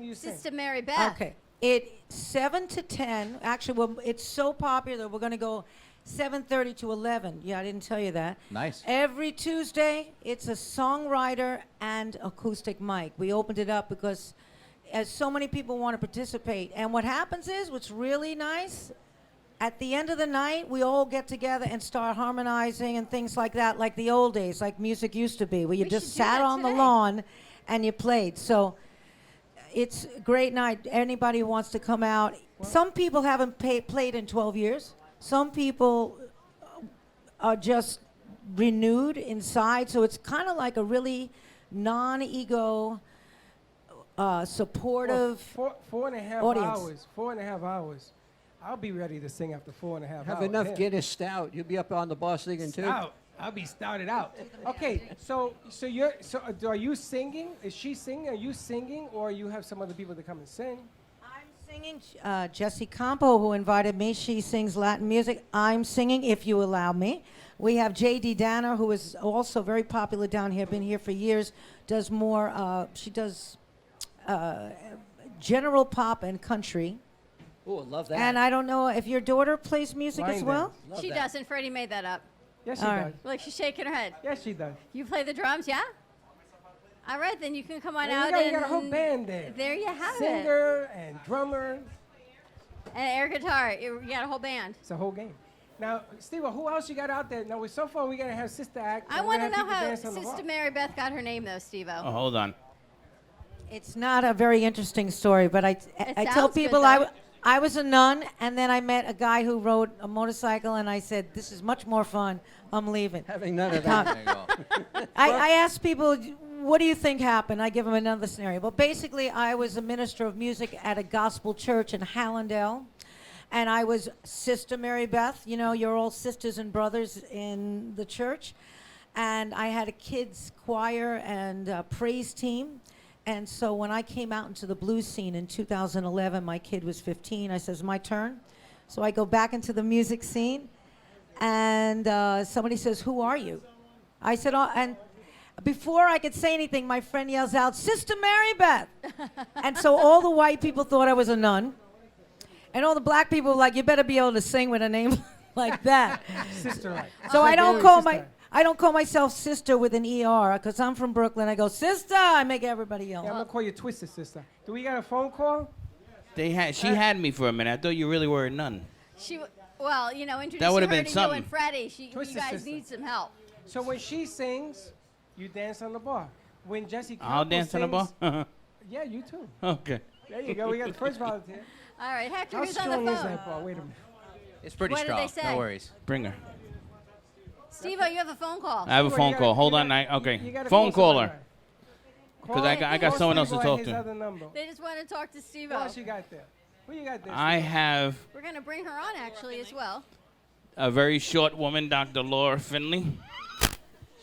B: do you sing?
C: Sister Mary Beth.
J: Okay. It's 7 to 10. Actually, well, it's so popular, we're going to go 7:30 to 11. Yeah, I didn't tell you that.
I: Nice.
J: Every Tuesday, it's a songwriter and acoustic mic. We opened it up because as so many people want to participate. And what happens is, what's really nice, at the end of the night, we all get together and start harmonizing and things like that, like the old days, like music used to be, where you
C: We
J: just
C: should do
J: sat
C: that
J: on the
C: today.
J: lawn and you played. So it's a great night. Anybody who wants to come out. Some people haven't played in 12 years. Some people are just renewed inside. So it's kind of like a really non-ego, supportive.
B: Four and a half
J: audience.
B: hours. 4.5 hours. I'll be ready to sing after 4.5 hours.
D: Have enough
B: Yeah.
D: Guinness Stout. You'll be up on the bar singing too.
B: Stout. I'll be stouted out. Okay, are you singing? Is she singing? Are you singing, or you have some other people that come and sing?
J: I'm singing. Jessie Campo, who invited me, she sings Latin music. I'm singing, if you allow me. We have J.D. Danner, who is also very popular down here, been here for years, does more, she does general pop and country.
D: Oh, I love that.
J: And I don't know if your daughter plays music as
B: Line
J: well?
B: dance.
D: Love
C: She
D: that.
C: doesn't. Freddie made that up.
B: Yes, she
J: All
B: does.
J: right.
C: Look, she's shaking her head.
B: Yes, she does.
C: You play the drums, yeah? All right, then you can come on
B: Well,
C: out
B: you
C: and
B: got a whole band there.
C: There you have it.
B: Singer and drummer.
C: And air guitar. You got a whole band.
B: It's a whole game. Now, Steve, who else you got out there? Now, so far we're gonna have Sister Act.
C: I
B: and we're
C: want to
B: gonna
C: know
B: have
C: how
B: people dance on the
C: Sister
B: bar.
C: Mary Beth got her name, though, Steve-O.
A: Oh, hold on.
J: It's not a very interesting story, but I tell
C: sounds good,
J: people
C: though.
J: I was a nun, and then I met a guy who rode a motorcycle, and I said, this is much more fun. I'm leaving.
D: Having none of that.
I: There you go.
J: I ask people, what do you think happened? I give them another scenario. But basically, I was a minister of music at a gospel church in Hallandale, and I was Sister Mary Beth. You know, you're all sisters and brothers in the church. And I had a kids choir and praise team. And so when I came out into the blues scene in 2011, my kid was 15. I says, my turn. So I go back into the music scene. and somebody says, "Who are you?" I said, "Oh," and before I could say anything, my friend yells out, "Sister Mary Beth." And so all the white people thought I was a nun, and all the black people were like, "You better be able to sing with a name like that."
B: Sister.
J: So I don't call myself sister with an ER, because I'm from Brooklyn. I go, "Sister," I make everybody yell.
B: Yeah, I'm gonna call you Twisted Sister. Do we got a phone call?
A: She had me for a minute. I thought you really were a nun.
C: Well, you know, introducing
A: That would have
C: her
A: been
C: to
A: something.
C: you and Freddie. You
B: Twisted
C: guys
B: sister.
C: need some help.
B: So when she sings, you dance on the bar. When Jesse
A: I'll
B: Campbell
A: dance on the bar?
B: sings- Yeah, you too.
A: Okay.
B: There you go. We got the first volunteer.
C: All right, Hector,
B: How
C: who's on
B: strong
C: the
B: is
C: phone?
B: that bar? Wait a minute.
I: It's pretty
C: What did
I: strong.
C: they say?
I: No worries.
A: Bring her.
C: Steve-O, you have a phone call.
A: I have a
B: Well,
A: phone
B: you gotta-
A: call. Hold
B: you
A: on.
B: gotta-
A: Okay.
B: you gotta
A: Phone
B: call
A: caller.
B: somebody.
A: Because I got
B: Call
A: someone else to
B: Steve-O
A: talk
B: at his
A: to.
B: other number.
C: They just want to talk to
B: What
C: Steve-O.
B: else you got there? What you got there?
A: I
B: Steve-O?
A: have
C: We're going to bring her on, actually, as well.
A: a very short woman, Dr. Laura Finley.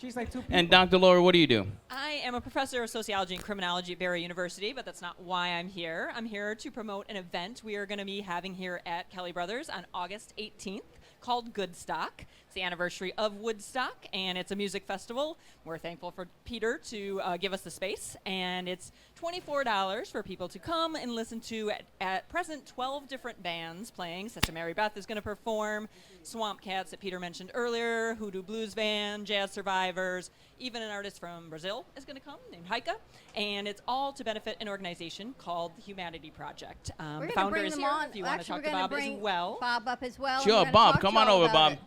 B: She's like two people.
A: And Dr. Laura, what do you do?
K: I am a professor of sociology and criminology at Barry University, but that's not why I'm here. I'm here to promote an event we are going to be having here at Kelly Brothers on August 18th called Goodstock. It's the anniversary of Woodstock, and it's a music festival. We're thankful for Peter to give us the space, and it's $24 for people to come and listen to at present 12 different bands playing. Sister Mary Beth is going to perform, Swamp Cats that Peter mentioned earlier, Hoodoo Blues Band, Jazz Survivors, even an artist from Brazil is going to come named Heika, and it's all to benefit an organization called the Humanity Project.
C: We're
K: The
C: gonna
K: founder
C: bring
K: is
C: them
K: here
C: on.
K: if you want to
C: Actually,
K: talk
C: we're
K: to
C: gonna
K: Bob as
C: bring
K: well.
C: Bob up as well. and
A: Sure,
C: we're gonna
A: Bob,
C: talk
A: come
C: to
A: on
C: all
A: over,
C: about
A: Bob.
C: it.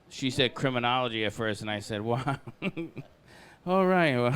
A: She said criminology at first, and I said, wow. All right. Well,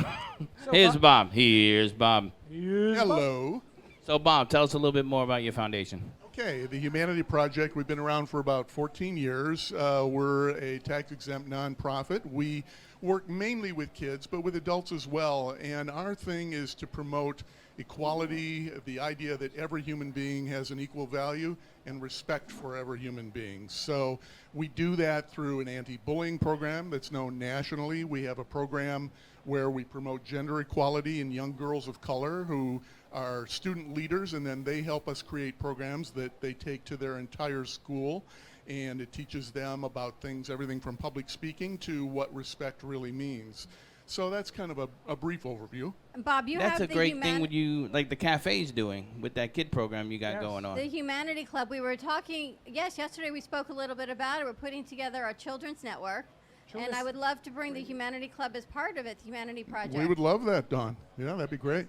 B: So
A: here's Bob. Here's Bob.
L: Hello.
A: So, Bob, tell us a little bit more about your foundation.
L: Okay, the Humanity Project, we've been around for about 14 years. We're a tax-exempt nonprofit. We work mainly with kids, but with adults as well. And our thing is to promote equality, the idea that every human being has an equal value, and respect for every human being. So we do that through an anti-bullying program that's known nationally. We have a program where we promote gender equality in young girls of color who are student leaders, and then they help us create programs that they take to their entire school, and it teaches them about things, everything from public speaking to what respect really means. So that's kind of a brief overview.
C: And Bob, you
A: That's
C: have
A: a
C: the
A: great thing with you, like the cafe's doing with that kid program you got
B: Yes.
A: going on.
C: The Humanity Club. We were talking, yesterday we spoke a little bit about it. We're putting together a children's network. And I would love to bring the Humanity Club as part of it, the Humanity Project.
L: We would love that, Dawn. Yeah, that'd be great.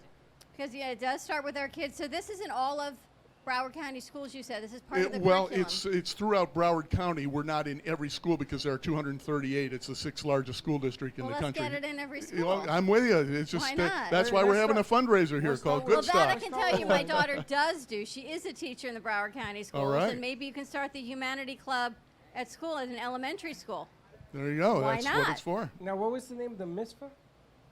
C: Because, it does start with our kids. So this isn't all of Broward County schools, you said. This is part of the
L: Well,
C: curriculum.
L: it's throughout Broward County. We're not in every school because there are 238. It's the 6th largest school district in
C: Well,
L: the
C: let's
L: country.
C: get it in every
L: You know,
C: school.
L: I'm with you. It's just
C: Why not?
L: that's why we're having a fundraiser here called
C: Well, that I
L: Goodstock.
C: can tell you my daughter does do. She is a teacher in the Broward County schools.
L: right.
C: And maybe you can start the Humanity Club at school, at an elementary school.
L: There you go.
C: Why
L: That's
C: not?
L: what it's for.
B: Now, what was the name of the mitzvah?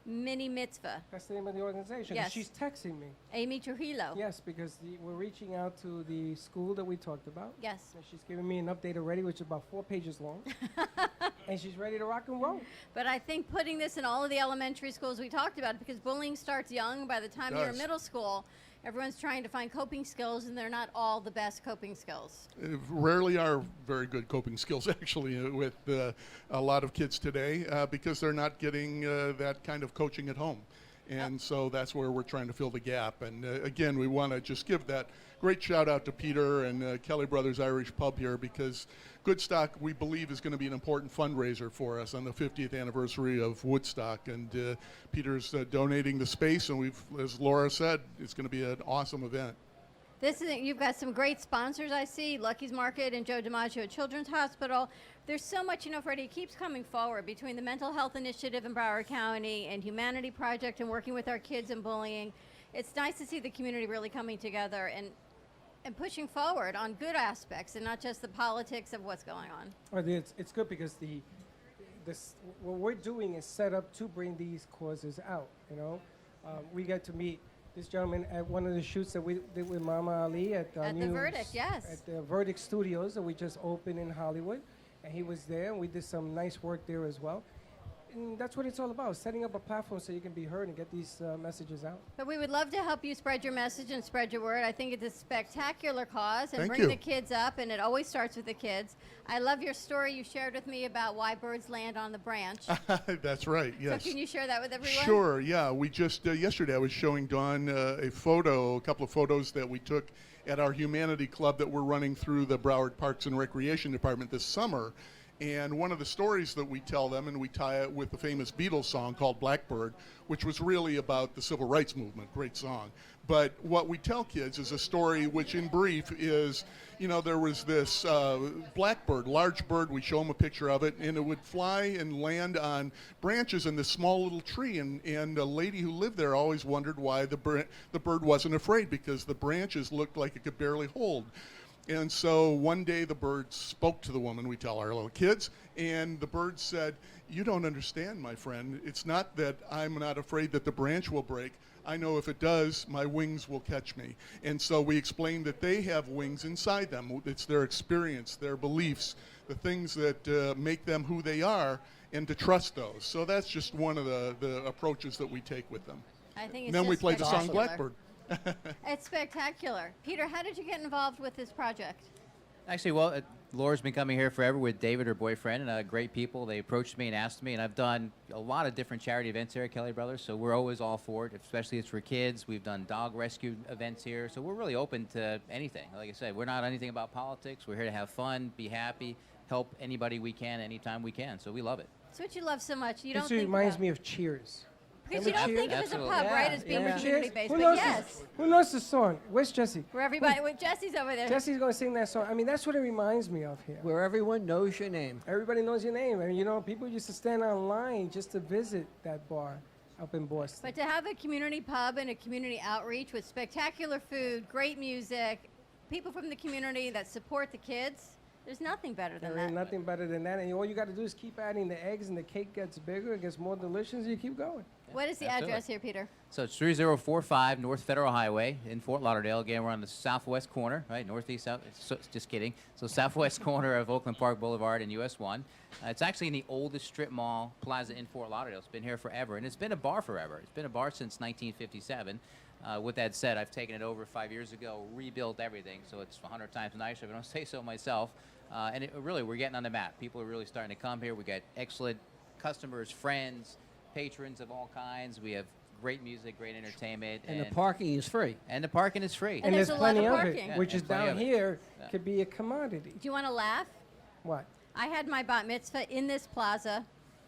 C: Mini Mitzvah.
B: That's the name of the organization. 'Cause
C: Yes.
B: She's texting me.
C: Amy Trujillo.
B: Yes, because we're reaching out to the school that we talked about.
C: Yes.
B: And she's giving me an update already, which is about 4 pages long. And she's ready to rock and roll.
C: But I think putting this in all of the elementary schools we talked about, because bullying starts young. By the time you're in
L: Does.
C: middle school, everyone's trying to find coping skills, and they're not all the best coping skills.
L: Rarely are very good coping skills, actually, with a lot of kids today because they're not getting that kind of coaching at home. And so that's where we're trying to fill the gap. And again, we want to just give that great shout out to Peter and Kelly Brothers Irish Pub here, because Goodstock, we believe, is going to be an important fundraiser for us on the 50th anniversary of Woodstock. And Peter's donating the space, and as Laura said, it's going to be an awesome event.
C: You've got some great sponsors, I see. Lucky's Market and Joe DiMaggio Children's Hospital. There's so much, Freddie, it keeps coming forward between the Mental Health Initiative in Broward County and Humanity Project and working with our kids and bullying. It's nice to see the community really coming together and pushing forward on good aspects and not just the politics of what's going on.
B: Well, it's good because what we're doing is set up to bring these causes out. We get to meet this gentleman at one of the shoots that we did with Mama Ali at
C: the Verdict, yes.
B: At the Verdict Studios that we just opened in Hollywood, and he was there, and we did some nice work there as well. And that's what it's all about, setting up a platform so you can be heard and get these messages out.
C: But we would love to help you spread your message and spread your word. I think it's a spectacular cause, and
L: Thank
C: bring
L: you.
C: the kids up, and it always starts with the kids. I love your story you shared with me about why birds land on the branch.
L: That's right, yes.
C: So can you share that with everyone?
L: Sure, yeah. We just, yesterday I was showing Dawn a couple of photos that we took at our Humanity Club that we're running through the Broward Parks and Recreation Department this summer. And one of the stories that we tell them, and we tie it with the famous Beatles song called Blackbird, which was really about the civil rights movement, great song. But what we tell kids is a story which in brief is, there was this blackbird, large bird, we show them a picture of it, and it would fly and land on branches in this small little tree. And a lady who lived there always wondered why the bird wasn't afraid, because the branches looked like it could barely hold. And so one day the bird spoke to the woman, we tell our little kids, and the bird said, "You don't understand, my friend. It's not that I'm not afraid that the branch will break. I know if it does, my wings will catch me." And so we explained that they have wings inside them. It's their experience, their beliefs, the things that make them who they are, and to trust those. So that's just one of the approaches that we take with them.
C: I think it's
L: And then we
C: just
L: play the song
C: spectacular.
L: Blackbird.
C: It's spectacular. Peter, how did you get involved with this project?
I: Actually, well, Laura's been coming here forever with David, her boyfriend, and great people. They approached me and asked me, and I've done a lot of different charity events here at Kelly Brothers, so we're always all for it, especially it's for kids. We've done dog rescue events here, so we're really open to anything. Like I said, we're not anything about politics. We're here to have fun, be happy, help anybody we can, anytime we can, so we love it.
C: It's what you love so much. You
B: This
C: don't think
B: reminds
C: about,
B: me of Cheers.
C: because you don't think of it as a
I: Absolutely.
C: pub, right?
B: Yeah,
C: As being
B: yeah.
C: community-based,
B: Who
C: but
B: knows
C: yes.
B: Who knows the song? Where's Jesse?
C: Where everybody, with Jesse's over there.
B: Jesse's going to sing that song. I mean, that's what it reminds me of here.
D: Where everyone knows your name.
B: Everybody knows your name. And, people used to stand online just to visit that bar up in Boston.
C: But to have a community pub and a community outreach with spectacular food, great music, people from the community that support the kids, there's nothing better than
B: There ain't
C: that.
B: nothing better than that. And all you got to do is keep adding the eggs, and the cake gets bigger, it gets more delicious, and you keep going.
C: What is the
I: Absolutely.
C: address here, Peter?
I: So it's 3045 North Federal Highway in Fort Lauderdale. Again, we're on the southwest corner, right? Northeast, south. Just kidding. So southwest corner of Oakland Park Boulevard and US 1. It's actually in the oldest strip mall plaza in Fort Lauderdale. It's been here forever, and it's been a bar forever. It's been a bar since 1957. With that said, I've taken it over 5 years ago, rebuilt everything, so it's 100 times nicer, if I don't say so myself. And really, we're getting on the map. People are really starting to come here. We got excellent customers, friends, patrons of all kinds. We have great music, great entertainment.
D: And the parking is free.
I: And the parking is free.
C: And there's
B: there's
C: a lot
B: plenty
C: of
B: of
C: parking.
B: it, which
I: Yeah,
B: is
I: and plenty
B: down
I: of it.
B: here,
I: Yeah.
B: could be a commodity.
C: Do you want to laugh?
B: What?
C: I had my bat mitzvah in this plaza,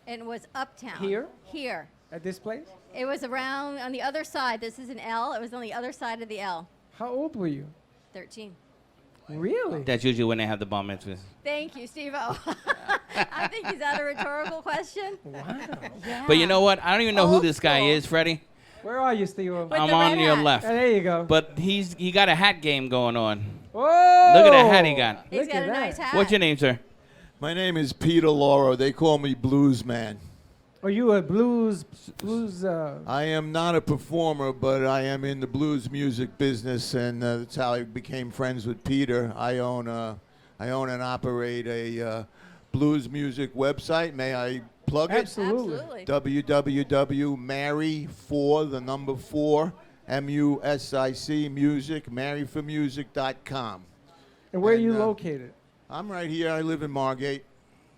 C: and it was uptown.
B: Here?
C: Here.
B: At this place?
C: It was around on the other side. This is an L. It was on the other side of the L.
B: How old were you?
C: 13.
B: Really?
A: That's usually when they have the bar mitzvahs.
C: Thank you, Steve-O. I think, is that a rhetorical question?
B: Wow.
C: Yeah.
A: But you know what? I don't even know who
C: Old
A: this guy
C: school.
A: is, Freddie.
B: Where are you, Steve?
C: With
A: I'm
C: the
A: on
C: red
A: your
C: hat.
A: left.
B: There you go.
A: But he got a hat game going on.
B: Whoa!
A: Look at that hat he got.
C: He's
B: Look
C: got
B: at
C: a nice
B: that.
C: hat.
A: What's your name, sir?
M: My name is Peter Lauro. They call me Blues Man.
B: Are you a blues?
M: I am not a performer, but I am in the blues music business, and that's how I became friends with Peter. I own and operate a blues music website. May I plug it?
B: Absolutely.
M: www.marry4 MUSIC music, marryformusic.com.
B: And where are you
M: And,
B: located?
M: I'm right here. I live in Margate.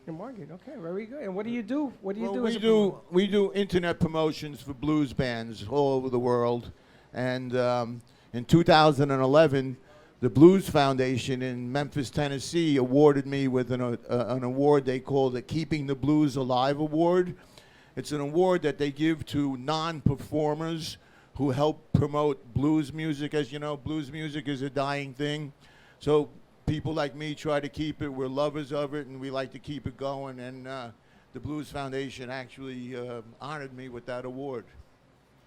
B: In Margate. Okay, very good. And what do you do? What do you
M: Well,
B: do?
M: we
B: as a
M: do
B: promoter?
M: we do internet promotions for blues bands all over the world, and in 2011, the Blues Foundation in Memphis, Tennessee, awarded me with an award they call the Keeping the Blues Alive Award. It's an award that they give to non-performers who help promote blues music. As you know, blues music is a dying thing, so people like me try to keep it. We're lovers of it, and we like to keep it going. And the Blues Foundation actually honored me with that award.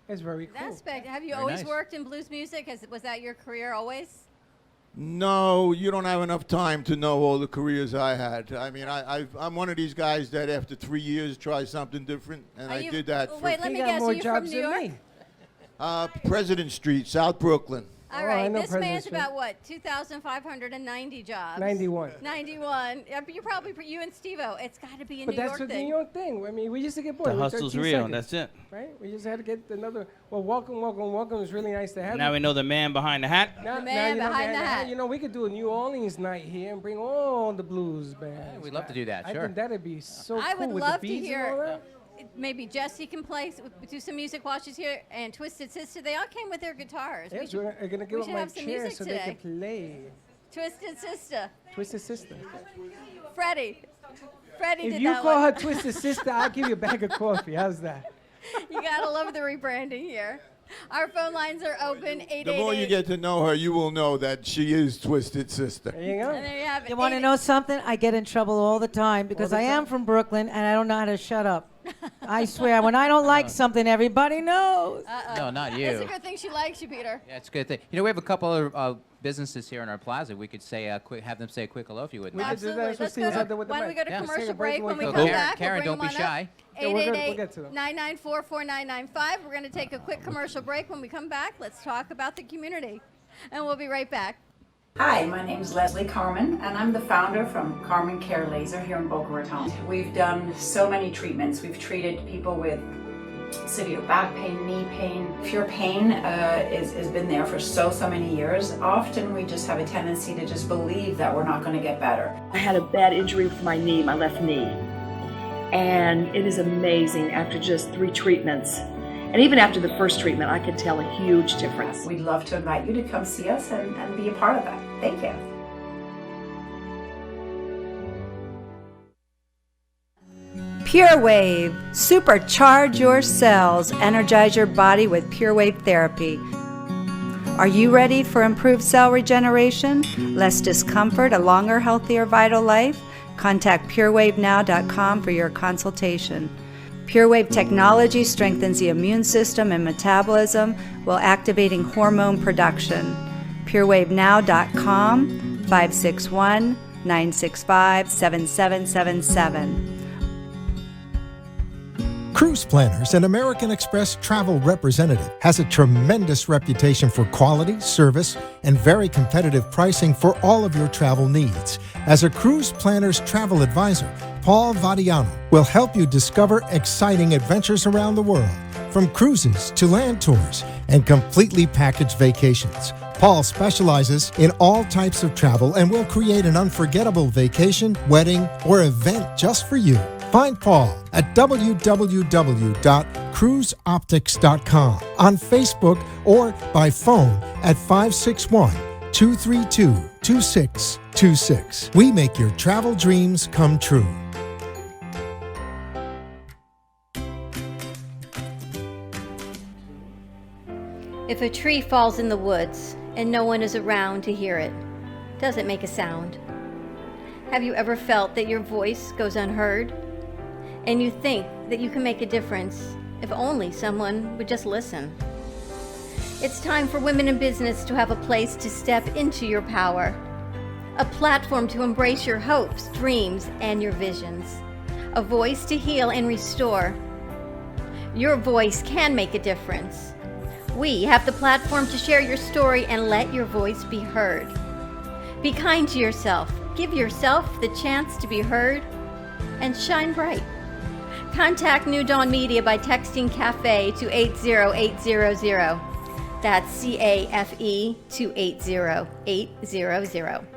B: It's very cool.
C: That's have you
I: Very
C: always
I: nice.
C: worked in blues music? Was that your career always?
M: No, you don't have enough time to know all the careers I had. I mean, I'm one of these guys that after 3 years try something different, and
C: Are
M: I
C: you-
M: did that
C: well,
M: for
C: wait, let
B: He
C: me
B: got
C: guess.
B: more
C: Are you from
B: jobs
C: New
B: than
C: York?
B: me.
M: President Street, South Brooklyn.
C: All right, this man's about what, 2,590 jobs?
B: 91.
C: 91. You're probably, you and Steve-O, it's got to be a
B: but
C: New York
B: that's a
C: thing.
B: New York thing. I mean, we used to get bored.
A: The hustle's real,
B: seconds,
A: that's it.
B: Right? We just had to get another, well, welcome. It's really nice to have you.
A: Now we know the man behind the hat.
C: The man behind the hat.
B: You know, we could do a New Orleans night here and bring all the blues bands.
I: Yeah, we'd love to do that, sure.
B: I think that'd be so cool.
C: I would
B: with
C: love
B: the
C: to
B: beads and all
C: hear,
B: that.
C: maybe Jesse can play, do some music while she's here, and Twisted Sister, they all came with their guitars.
B: Yes, we're going to give up my chair so they can play.
C: Twisted Sister.
B: Twisted Sister.
C: Freddie
B: If
C: did
B: you
C: that
B: call
C: one.
B: her Twisted Sister, I'll give you a bag of coffee. How's that?
C: You gotta love the rebranding here. Our phone lines are open, 888.
M: The more you get to know her, you will know that she is Twisted Sister.
B: There you go.
C: And there you have it.
J: You want to know something? I get in trouble all the time because I am from Brooklyn and I don't know how to shut up. I swear, when I don't like something, everybody knows.
I: No, not you.
C: It's a good thing she likes you, Peter.
I: Yeah, it's a good thing. You know, we have a couple of businesses here in our plaza. We could say have them say a quick hello if you wouldn't mind.
C: Absolutely. Let's go to, why don't we go to commercial break? When we
I: Go,
C: come
I: Karen,
C: back,
I: Karen,
C: we'll
I: don't
C: bring
I: be
C: them on
I: shy.
C: up.
B: Yeah, we'll get to them.
C: 888-994-4995. We're going to take a quick commercial break. When we come back, let's talk about the community. And we'll be right back.
G: Hi, my name is Leslie Carmen, and I'm the founder from Carmen Care Laser here in Boca Raton. We've done so many treatments. We've treated people with severe back pain, knee pain. If your pain has been there for so many years, often we just have a tendency to just believe that we're not going to get better.
H: I had a bad injury with my knee, my left knee. And it is amazing after just 3 treatments. And even after the first treatment, I could tell a huge difference.
G: We'd love to invite you to come see us and be a part of that. Thank you.
N: Pure Wave. Supercharge your cells. Energize your body with Pure Wave therapy. Are you ready for improved cell regeneration, less discomfort, a longer, healthier, vital life? Contact purewavenow.com for your consultation. PureWave technology strengthens the immune system and metabolism while activating hormone production. PureWaveNow.com, 561-965-7777.
F: Cruise Planners, an American Express travel representative, has a tremendous reputation for quality, service, and very competitive pricing for all of your travel needs. As a Cruise Planners travel advisor, Paul Vadiano will help you discover exciting adventures around the world, from cruises to land tours and completely packaged vacations. Paul specializes in all types of travel and will create an unforgettable vacation, wedding, or event just for you. Find Paul at www.cruiseoptics.com, on Facebook, or by phone at 561-232-2626. We make your travel dreams come true.
C: If a tree falls in the woods and no one is around to hear it, does it make a sound? Have you ever felt that your voice goes unheard? And you think that you can make a difference if only someone would just listen? It's time for women in business to have a place to step into your power, a platform to embrace your hopes, dreams, and your visions, a voice to heal and restore. Your voice can make a difference. We have the platform to share your story and let your voice be heard. Be kind to yourself. Give yourself the chance to be heard and shine bright. Contact New Dawn Media by texting CAFE to 80800. That's CAFE to 80800.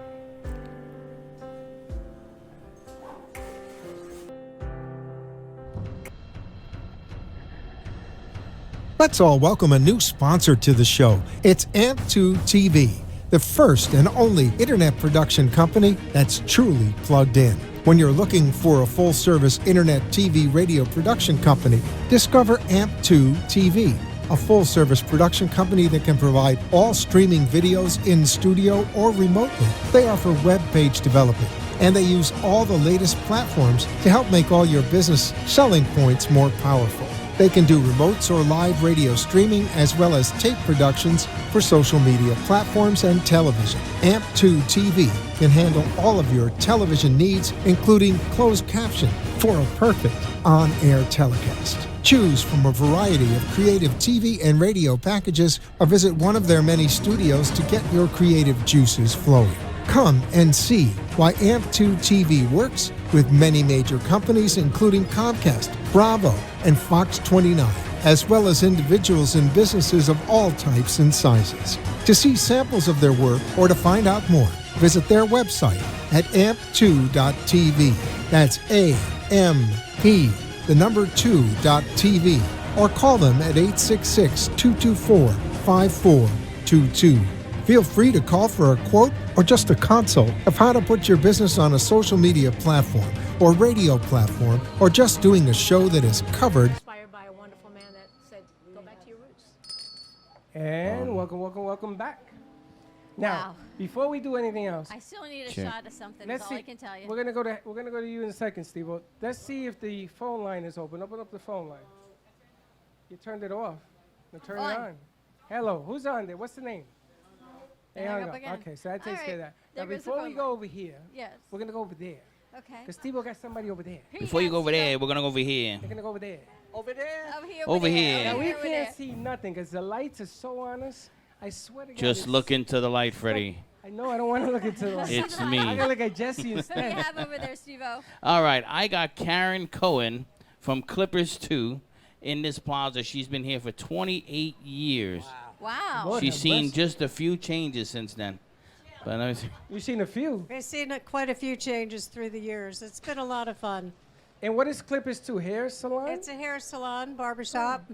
F: Let's all welcome a new sponsor to the show. It's AMP2 TV, the first and only internet production company that's truly plugged in. When you're looking for a full-service internet TV radio production company, discover AMP2 TV, a full-service production company that can provide all streaming videos in studio or remotely. They offer web page development, and they use all the latest platforms to help make all your business selling points more powerful. They can do remotes or live radio streaming, as well as tape productions for social media platforms and television. AMP2 TV can handle all of your television needs, including closed caption for a perfect on-air telecast. Choose from a variety of creative TV and radio packages or visit one of their many studios to get your creative juices flowing. Come and see why AMP2 TV works with many major companies including Comcast, Bravo, and Fox 29, as well as individuals and businesses of all types and sizes. To see samples of their work or to find out more, visit their website at amp2.tv. That's AMP, the number 2.tv, or call them at 866-224-5422. Feel free to call for a quote or just a consult of how to put your business on a social media platform or radio platform or just doing a show that is covered.
O: Inspired by a wonderful man that said, go back to your roots.
B: And welcome back. Now,
C: Wow.
B: before we do anything else,
C: I still need a
B: Sure.
C: shot of something.
B: let's
C: That's all
B: see.
C: I can tell you.
B: We're gonna go to you in a second, Steve. Let's see if the phone line is open. Open up the phone line. You turned it off. Now turn it
C: On.
B: on. Hello, who's on there? What's the name?
C: They
B: They
C: hung
B: hung
C: up
B: up.
C: again.
B: Okay, so that takes
C: All
B: care of
C: right.
B: that.
C: There
B: Now,
C: goes the
B: before we
C: phone
B: go
C: line.
B: over here,
C: Yes.
B: we're gonna go over there.
C: Okay.
B: Because Steve got somebody over there.
A: Before you go over there, we're gonna go over here.
B: They're gonna go over there.
J: Over there?
C: Over here.
A: Over here.
B: Now we
C: here, over
B: can't
C: there.
B: see nothing because the lights are so on us. I swear to God.
A: Just
B: it's-
A: look into the light, Freddie.
B: I know I don't want to look into the light.
A: It's me.
B: I gotta look at Jesse
C: What do you
B: instead.
C: have over there, Steve-O?
A: All right, I got Karen Cohen from Clippers 2 in this plaza. She's been here for 28 years.
C: Wow.
B: Lord
A: She's
B: have
A: seen
B: mercy.
A: just a few changes since then. But I was,
B: You've seen a few.
O: We've seen quite a few changes through the years. It's been a lot of fun.
B: And what is Clippers 2? Hair salon?
O: It's a hair salon, barbershop,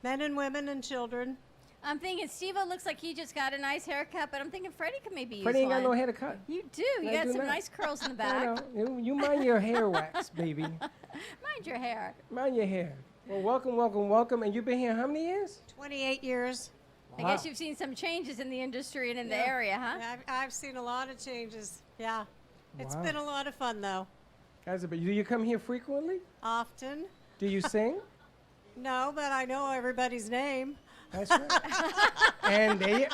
O: men and women and children.
C: I'm thinking Steve-O looks like he just got a nice haircut, but I'm thinking Freddie could maybe
B: Freddie
C: use
B: ain't got
C: one.
B: no hair to cut.
C: You do. You
B: I
C: got
B: do
C: some
B: not.
C: nice curls in the
B: I
C: back.
B: know. You mind your hair wax, baby.
C: Mind your hair.
B: Mind your hair. Well, welcome. And you've been here how many years?
O: 28 years.
C: I guess you've seen some changes in the industry and in the area, huh?
O: Yeah, I've seen a lot of changes. Yeah. It's
B: Wow.
O: been a lot of fun, though.
B: Guys, do you come here frequently?
O: Often.
B: Do you sing?
O: No, but I know everybody's name.
B: That's right. And there you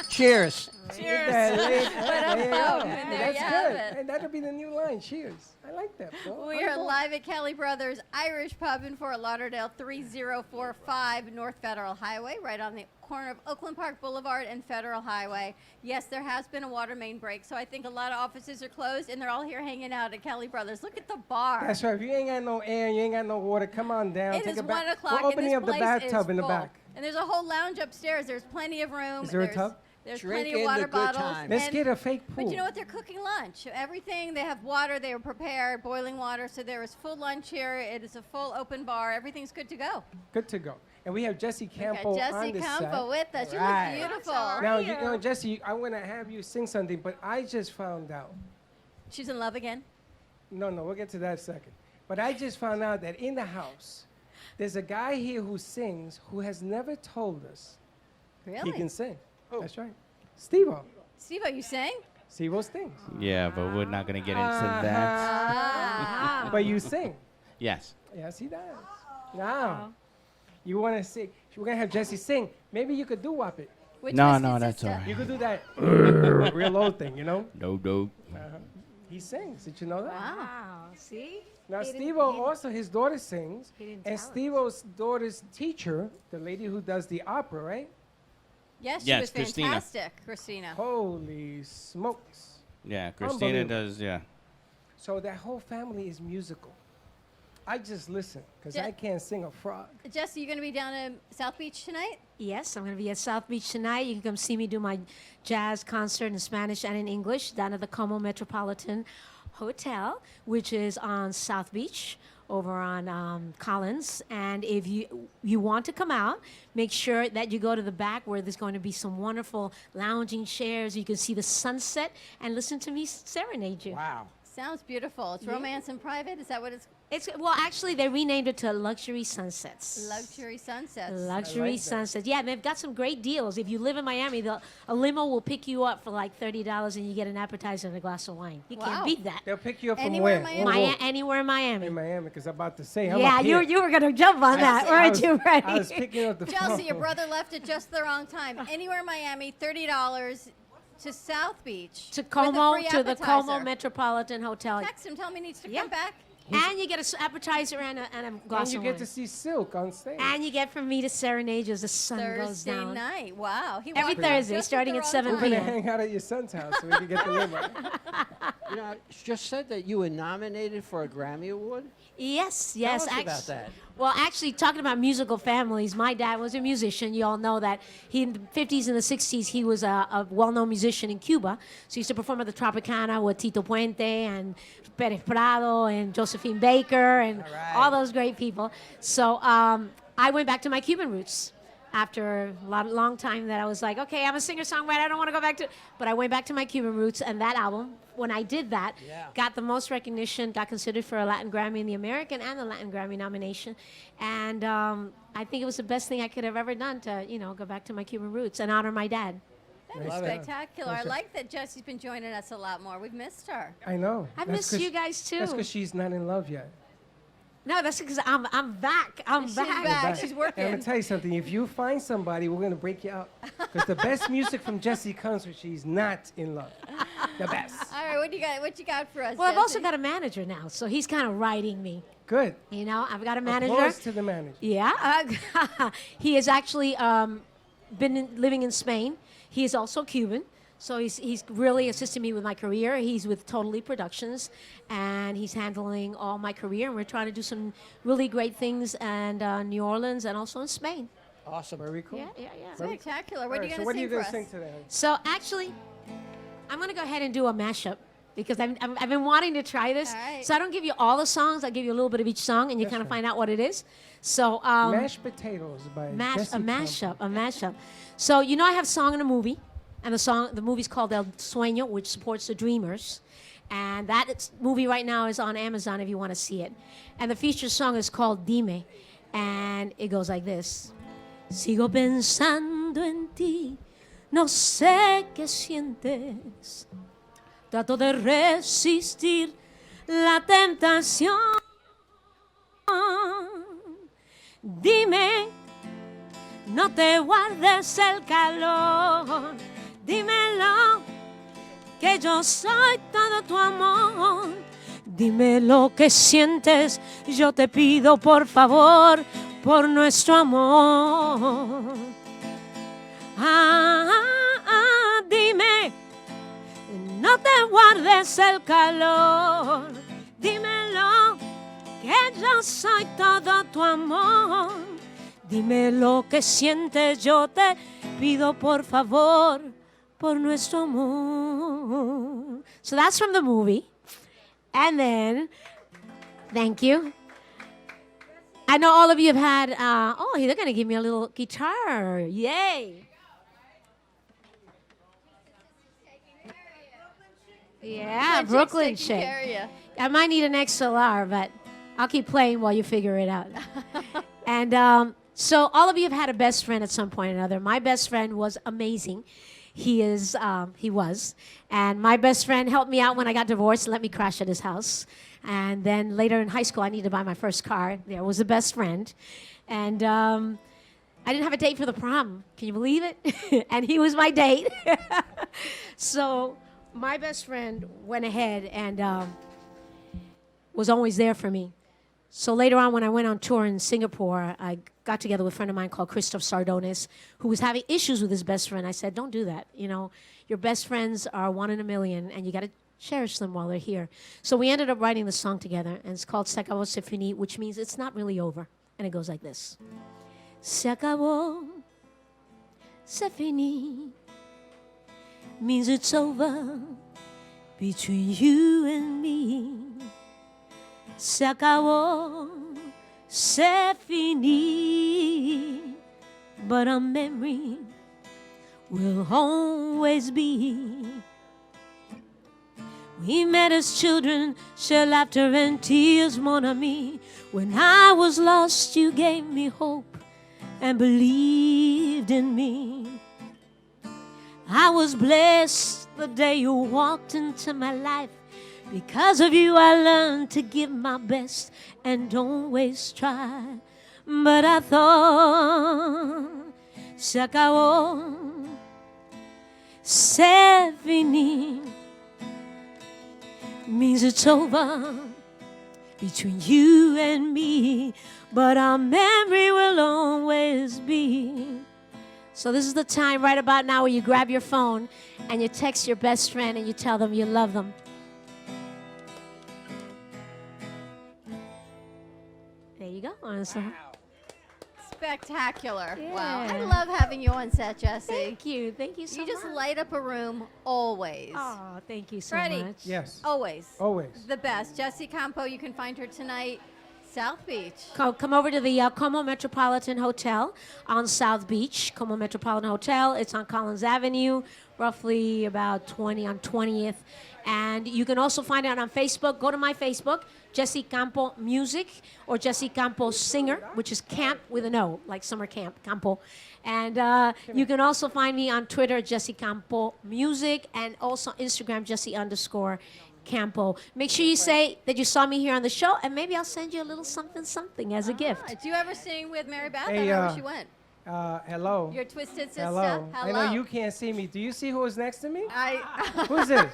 D: Cheers.
O: Cheers.
B: There you
C: But
B: go.
C: and there
B: That's
C: you have
B: good.
C: it.
B: And that'll be the new line. Cheers. I like that. Bro.
C: We are live at Kelly Brothers Irish Pub in Fort Lauderdale, 3045 North Federal Highway, right on the corner of Oakland Park Boulevard and Federal Highway. Yes, there has been a water main break, so I think a lot of offices are closed, and they're all here hanging out at Kelly Brothers. Look at the bar.
B: That's right. If you ain't got no air, you ain't got no water, come on down.
C: It
B: take
C: is
B: a bath.
C: 1 o'clock,
B: We're
C: and
B: opening
C: this
B: up the
C: place
B: bathtub
C: is
B: in the
C: full.
B: back.
C: And there's a whole lounge upstairs. There's plenty of room.
B: Is there a
C: There's-
B: tub?
C: There's
D: Drink
C: plenty of
D: in
C: water
D: the good
C: bottles.
D: times.
B: Let's
C: and-
B: get a fake pool.
C: But you know what? They're cooking lunch. Everything, they have water. They were prepared, boiling water. So there is full lunch here. It is a full open bar. Everything's good to go.
B: Good to go. And we have Jesse
C: We
B: Campo
C: got
B: on
C: Jesse
B: the
C: Campo
B: set.
C: with us. You
B: Right.
C: look beautiful.
B: Now, you know, Jesse, I want to have you sing something, but I just found out.
C: She's in love again?
B: No, we'll get to that second. But I just found out that in the house, there's a guy here who sings who has never told us
C: Really?
B: he can sing. That's right. Steve-O.
C: Steve-O, you sing?
B: Steve-O sings.
A: yeah, but we're not gonna get into
B: Uh-huh.
A: that.
B: But you sing.
A: Yes.
B: Yes, he does. Now, you want to sing. We're going to have Jesse sing. Maybe you could do-wop it.
C: Which
A: No,
C: was
A: no,
C: his
A: that's
C: sister.
A: all right.
B: You could do that real old thing, you know?
A: No.
B: He sings. Did you know that?
O: Wow. See?
B: Now,
O: He didn't-
B: Steve-O
O: he-
B: also, his daughter sings.
O: he didn't
B: And
O: tell us.
B: Steve-O's daughter's teacher, the lady who does the opera, right?
C: Yes, she
A: Yes,
C: was
A: Christina.
C: fantastic, Christina.
B: Holy smokes.
A: Yeah, Christina
B: Unbelievable.
A: does. Yeah.
B: So that whole family is musical. I just listen because
C: Je-
B: I can't sing a frog.
C: Jesse, you going to be down in South Beach tonight?
O: Yes, I'm going to be at South Beach tonight. You can come see me do my jazz concert in Spanish and in English down at the Como Metropolitan Hotel, which is on South Beach over on Collins. And if you want to come out, make sure that you go to the back where there's going to be some wonderful lounging chairs. You can see the sunset and listen to me serenade you.
D: Wow.
C: Sounds beautiful. It's
O: Yeah.
C: romance in private. Is that what it's?
O: Well, actually, they renamed it to Luxury Sunsets.
C: Luxury sunsets.
O: Luxury
B: that.
O: Sunsets. Yeah, they've got some great deals. If you live in Miami, a limo will pick you up for like $30 and you get an appetizer and a glass of wine. You
C: Wow.
O: can't beat that.
B: They'll pick you up from
C: Anywhere
B: where?
C: in Miami?
B: Whoa, whoa.
O: Anywhere in Miami.
B: In Miami, because I'm about to say, I'm
O: Yeah,
B: up here.
O: you were going to jump on that,
B: I
O: weren't
B: was-
O: you, Freddie?
B: I was picking up the
C: Chelsea,
B: phone.
C: your brother left at just the wrong time. Anywhere in Miami, $30 to South Beach.
O: To
C: with a
O: Como,
C: free
O: to the Como
C: appetizer.
O: Metropolitan Hotel.
C: Text him. Tell him he needs to come back.
O: And you get an appetizer and a glass
B: And you
O: of
B: get
O: wine.
B: to see Silk on stage.
O: And you get from me to serenade you as the sun goes
C: Thursday
O: down.
C: night. Wow. He
O: Every
C: walked out
O: Thursday,
C: just
O: starting
C: the
O: at
C: wrong
O: 7
B: We're going to
O: p.m.
B: hang out at your son's house so we can get the name right.
D: You know, it's just said that you were nominated for a Grammy Award.
O: Yes,
D: Tell
O: yes.
D: us about that.
O: Well, actually, talking about musical families, my dad was a musician. You all know that. He in the 50s and the 60s, he was a well-known musician in Cuba. So he used to perform at the Tropicana with Tito Puente and Pérez Prado and Josephine Baker and all those great people. So I went back to my Cuban roots. After a long time that I was like, okay, I'm a singer-songwriter, I don't want to go back to... But I went back to my Cuban roots, and that album, when I did that, got the most recognition, got considered for a Latin Grammy in the American and the Latin Grammy nomination. And I think it was the best thing I could have ever done to, go back to my Cuban roots and honor my dad.
C: That is spectacular. I like that Jessie's been joining us a lot more. We've missed her.
B: I know.
O: I've missed you guys, too.
B: That's because she's not in love yet.
O: No, that's because I'm back.
C: She's back. She's working.
B: And I'm going to tell you something. If you find somebody, we're going to break you up. Because the best music from Jessie comes when she's not in love. The best.
C: All right, what you got for us,
O: Well, I've also
C: Jessie?
O: got a manager now, so he's kind of riding me.
B: Good.
O: I've got a manager.
B: Applause to the manager.
O: Yeah. He has actually been living in Spain. He is also Cuban. So he's really assisting me with my career. He's with Totally Productions, and he's handling all my career. And we're trying to do some really great things in New Orleans and also in Spain.
B: Awesome. Very cool.
O: Yeah.
C: Spectacular. What are you
B: So
C: going
B: what
C: to
B: are you
C: sing for
B: going
C: us?
B: to sing today?
O: So actually, I'm going to go ahead and do a mashup because I've been wanting to try this.
C: All right.
O: So I don't give you all the songs. I'll give you a little bit of each song, and you kind of find out what it is. So
B: Mashed Potatoes by
O: a
B: Jessie
O: mashup. So I have a song in a movie, and the movie's called El Sueño, which supports the Dreamers. And that movie right now is on Amazon if you want to see it. And the featured song is called Dime, and it goes like this. Sigo pensando en ti, no sé qué sientes. Trato de resistir la tentación. Dime, no te guardes el calor. Dímelo, que yo soy todo tu amor. Dime lo que sientes, yo te pido por favor, por nuestro amor. Dime, no te guardes el calor. Dímelo, que yo soy todo tu amor. Dime lo que sientes, yo te pido por favor, por nuestro amor. So that's from the movie. And then, thank you. I know all of you have had, they're going to give me a little guitar. Yay. Yeah, Brooklyn
C: Jake's taking
O: chick.
C: care of ya.
O: I might need an XLR, but I'll keep playing while you figure it out. And so all of you have had a best friend at some point or another. My best friend was amazing. He was. And my best friend helped me out when I got divorced and let me crash at his house. And then later in high school, I needed to buy my first car. There was a best friend. And I didn't have a date for the prom. Can you believe it? And he was my date. So my best friend went ahead and was always there for me. So later on, when I went on tour in Singapore, I got together with a friend of mine called Christoph Sardonis, who was having issues with his best friend. I said, don't do that. Your best friends are one in a million, and you got to cherish them while they're here. So we ended up writing the song together, and it's called Se acabó, se finí, which means it's not really over. And it goes like this. Se acabó, se finí, means it's over between you and me. Se acabó, se finí, but a memory will always be. We met as children, shared laughter and tears, mon ami. When I was lost, you gave me hope and believed in me. I was blessed the day you walked into my life. Because of you, I learned to give my best and don't waste try. But I thought, se acabó, se finí, means it's over between you and me, but our memory will always be. So this is the time right about now where you grab your phone and you text your best friend and you tell them you love them. There you go.
C: Spectacular.
O: Yeah.
C: Wow. I love having you on set, Jessie.
O: Thank you. Thank you so much.
C: You just light up a room always.
O: Oh, thank you so
C: Freddie.
O: much.
B: Yes.
C: Always.
B: Always.
C: The best. Jessie Campo, you can find her tonight, South Beach.
O: Come over to the Como Metropolitan Hotel on South Beach. Como Metropolitan Hotel. It's on Collins Avenue, roughly about 20 on 20th. And you can also find it on Facebook. Go to my Facebook, Jessie Campo Music, or Jessie Campo Singer, which is camp with an O, like summer camp, Campo. And you can also find me on Twitter, Jessie Campo Music, and also Instagram, Jessie_Campo. Make sure you say that you saw me here on the show, and maybe I'll send you a little something as a gift.
C: Do you ever sing with Mary Beth?
B: Hey,
C: I know where she went.
B: Hello.
C: Your twisted sister.
B: Hello.
C: Hello.
B: I know you can't see me. Do you see who is next to me?
C: Who's
B: this?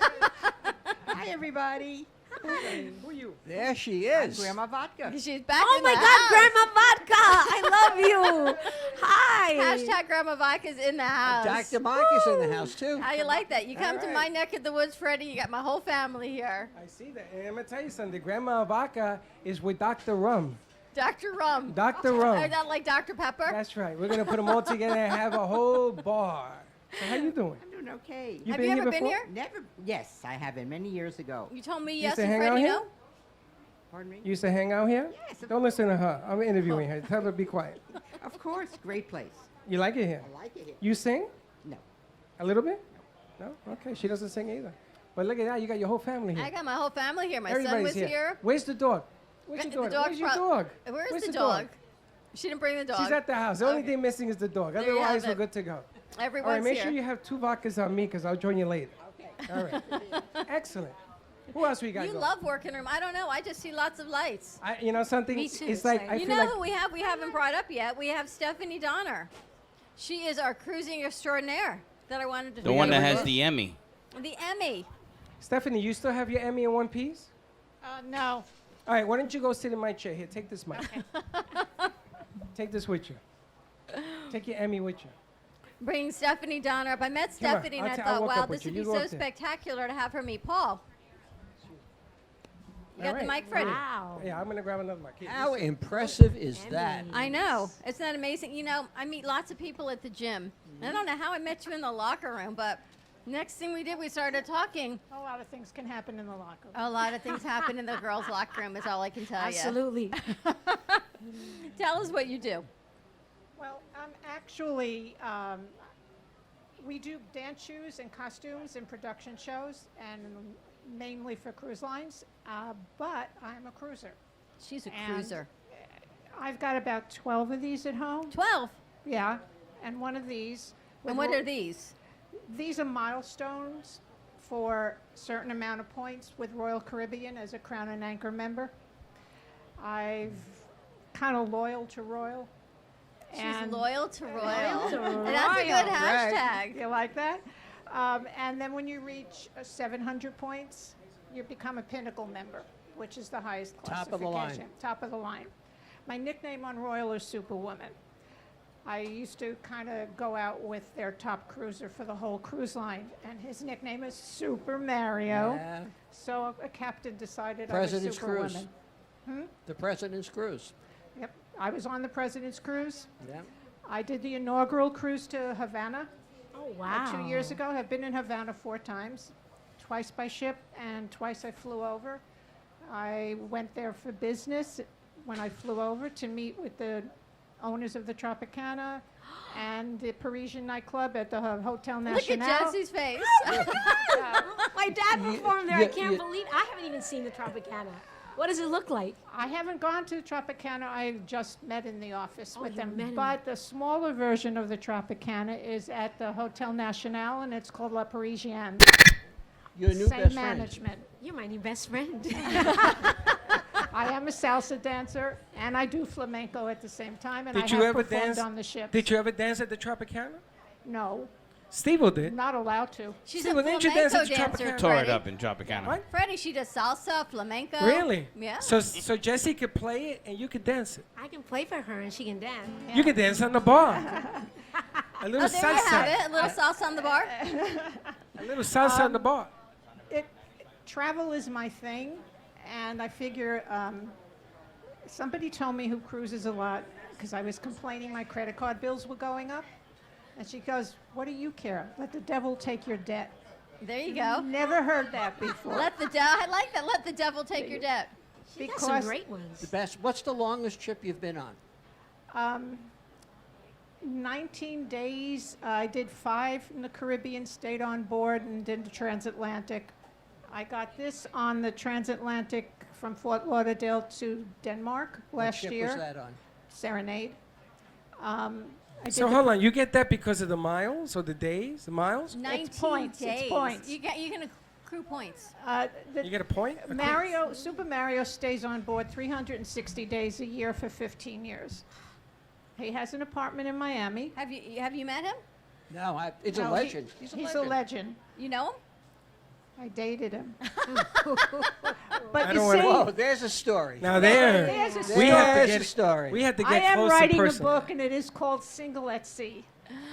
P: Hi, everybody.
B: Who are you?
D: There she is.
P: I'm Grandma Vodka.
C: She's back
O: Oh
C: in
O: my
C: the
O: God,
C: house.
O: Grandma Vodka! I love you. Hi.
C: Hashtag Grandma Vodka's in the house.
D: Dr. Mike is in the house, too.
C: How you like that? You come
B: All
C: to
B: right.
C: my neck of the woods, Freddie. You got my whole family here.
B: I see that. And I'm going to tell you something. Grandma Vaca is with Dr. Rum.
C: Dr. Rum.
B: Dr. Rum.
C: Is that like Dr. Pepper?
B: That's right. We're going to put them all together and have a whole bar. So how you doing?
P: I'm doing okay.
B: You
C: Have
B: been
C: you
B: here
C: ever been
B: before?
C: here?
P: Never. Yes, I have been many years ago.
C: You told me
B: You
C: yes
B: used to
C: and
B: hang out
C: Freddie
B: here?
C: no?
P: Pardon me?
B: You used to hang out here?
P: Yes.
B: Don't listen to her. I'm interviewing her. Tell her to be quiet.
P: Of course, great place.
B: You like it here?
P: I like it here.
B: You sing?
P: No.
B: A little bit? No? Okay. She doesn't sing either. But look at that. You got your whole family here.
C: I got my whole family here. My
B: Everybody's
C: son was here.
B: Where's the dog? Where's your dog? Where's your dog?
C: Where's the dog? She didn't bring the dog.
B: She's at the house. The only thing missing is the dog.
C: There you
B: Otherwise,
C: have
B: we're
C: it.
B: good to go.
C: Everyone's
B: All right, make
C: here.
B: sure you have 2 vodkas on me because I'll join you later. Okay. All right. Excellent. Who else we got
C: You
B: going?
C: love working room. I don't know. I just see lots of lights.
B: You know something?
O: Me too,
B: It's like
O: same.
B: I
C: You
B: feel
C: know
B: like
C: who we have? We haven't brought up yet. We have Stephanie Donner. She is our cruising extraordinaire that I wanted to
A: The one that has the Emmy.
C: The Emmy.
B: Stephanie, you still have your Emmy in one piece?
Q: No.
B: All right, why don't you go sit in my chair? Here, take this mic. Take this with you. Take your Emmy with you.
C: Bring Stephanie Donner up. I met
B: Come on,
C: Stephanie and I
B: I'll
C: thought,
B: walk
C: wow,
B: up with
C: this would
B: you.
C: be
B: You go
C: so
B: up there.
C: spectacular to have her meet Paul. You
B: All
C: got the
B: right.
C: mic, Freddie?
O: Wow.
B: Yeah, I'm going to grab another mic. Here,
D: How
B: listen.
D: impressive is that?
C: I know. It's not amazing. You know, I meet lots of people at the gym. I don't know how I met you in the locker room, but next thing we did, we started talking.
Q: A lot of things can happen in the locker room.
C: A lot of things happen in the girls' locker room is all I can tell you.
O: Absolutely.
C: Tell us what you do.
Q: Well, actually, we do dance shoes and costumes and production shows, and mainly for cruise lines. But I'm a cruiser.
C: She's a
Q: And
C: cruiser.
Q: I've got about 12 of these at home.
C: 12?
Q: Yeah, and one of these.
C: And what are these?
Q: These are milestones for a certain amount of points with Royal Caribbean as a Crown and Anchor member. I've kind of loyal to Royal.
C: She's loyal to Royal.
Q: Loyal to
C: And that's a good
Q: Royal.
C: hashtag.
Q: You like that? And then when you reach 700 points, you become a Pinnacle member, which is the highest
D: Top of the
Q: classification.
D: line.
Q: Top of the line. My nickname on Royal is Superwoman. I used to kind of go out with their top cruiser for the whole cruise line, and his nickname is Super Mario.
D: Yeah.
Q: So a captain decided
D: President's
Q: I was
D: Cruise.
Q: Superwoman.
D: The President's Cruise.
Q: Yep, I was on the President's Cruise.
D: Yeah.
Q: I did the inaugural cruise to Havana.
O: Oh, wow.
Q: 2 years ago. I've been in Havana 4 times, twice by ship and twice I flew over. I went there for business when I flew over to meet with the owners of the Tropicana and the Parisian nightclub at the Hotel National.
C: Look at Jesse's face.
O: My dad performed there. I
D: you-
O: can't
D: you-
O: believe I haven't even seen the Tropicana. What does it look like?
Q: I haven't gone to Tropicana. I just met in the office with
O: you
Q: them.
O: met in-
Q: But the smaller version of the Tropicana is at the Hotel National, and it's called La Parisienne.
D: Your new
Q: Same
D: best friend.
Q: management.
O: You're my new best friend.
Q: I am a salsa dancer, and I do flamenco at the same time, and
B: Did
Q: I
B: you
Q: have
B: ever
Q: performed
B: dance
Q: on the ship.
B: Did you ever dance at the Tropicana?
Q: No.
B: Steve did.
Q: Not allowed to.
C: She's
B: See,
C: a
B: well, didn't you dance
C: flamenco
B: at
C: dancer,
B: Tropicana?
A: Tore it
C: Freddie.
A: up in Tropicana.
B: What?
C: Freddie, she does salsa, flamenco.
B: Really?
C: Yeah.
B: So Jessie could play it and you could dance it.
O: I can play for her and she can dance.
B: You could dance on the bar. A little
C: Oh, there you have it.
B: salsa.
C: A little salsa on the bar.
B: A little salsa on the bar.
Q: Travel is my thing, and I figure somebody told me who cruises a lot because I was complaining my credit card bills were going up, and she goes, "What do you care? Let the devil take your debt."
C: There you go.
Q: Never heard that before.
C: I like that. Let the devil take your debt.
O: She got some great ones.
D: The best. What's the longest trip you've been on?
Q: 19 days. I did 5 in the Caribbean, stayed on board, and did the transatlantic. I got this on the transatlantic from Fort Lauderdale to Denmark last year.
D: What ship was that on?
Q: Serenade.
B: So hold on, you get that because of the miles or the days, the miles?
C: 19
Q: points,
C: days.
Q: it's points.
C: You're gonna accrue points.
B: You get a point?
Q: Super Mario stays on board 360 days a year for 15 years. He has an apartment in Miami.
C: Have you met him?
D: No, it's a
Q: No,
D: legend.
Q: He's a legend.
C: You know him?
Q: I dated him.
B: I
Q: But
B: don't
Q: you
B: wanna-
Q: see,
D: Oh, there's a story.
B: Now there,
Q: There's a
B: we have to
D: There's
B: get
D: a story.
B: We have to
Q: I
B: get
Q: am
B: close
Q: writing
B: to
Q: a
B: person.
Q: book, and it is called Single at Sea.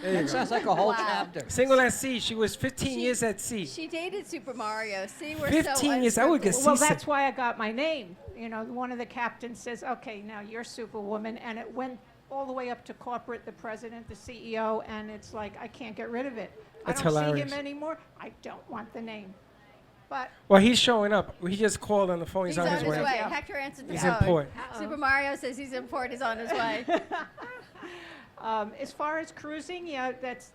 B: There you
D: That
B: go.
D: sounds like a whole
C: Wow.
D: chapter.
B: Single at sea. She was 15 years at sea.
C: She dated Super Mario. See, we're
B: 15 years. I would get
Q: Well,
B: seasick.
Q: that's why I got my name. You know, one of the captains says, "Okay, now you're Superwoman," and it went all the way up to corporate, the president, the CEO, and it's like I can't get rid of it.
B: That's
Q: I don't see
B: hilarious.
Q: him anymore. I don't want the name. But
B: Well, he's showing up. He just called on the phone. He's
C: He's
B: on his way.
C: Hector answered the
B: He's
C: phone.
B: in port.
C: Super Mario says he's in port. He's on his way.
Q: as far as cruising, yeah, that's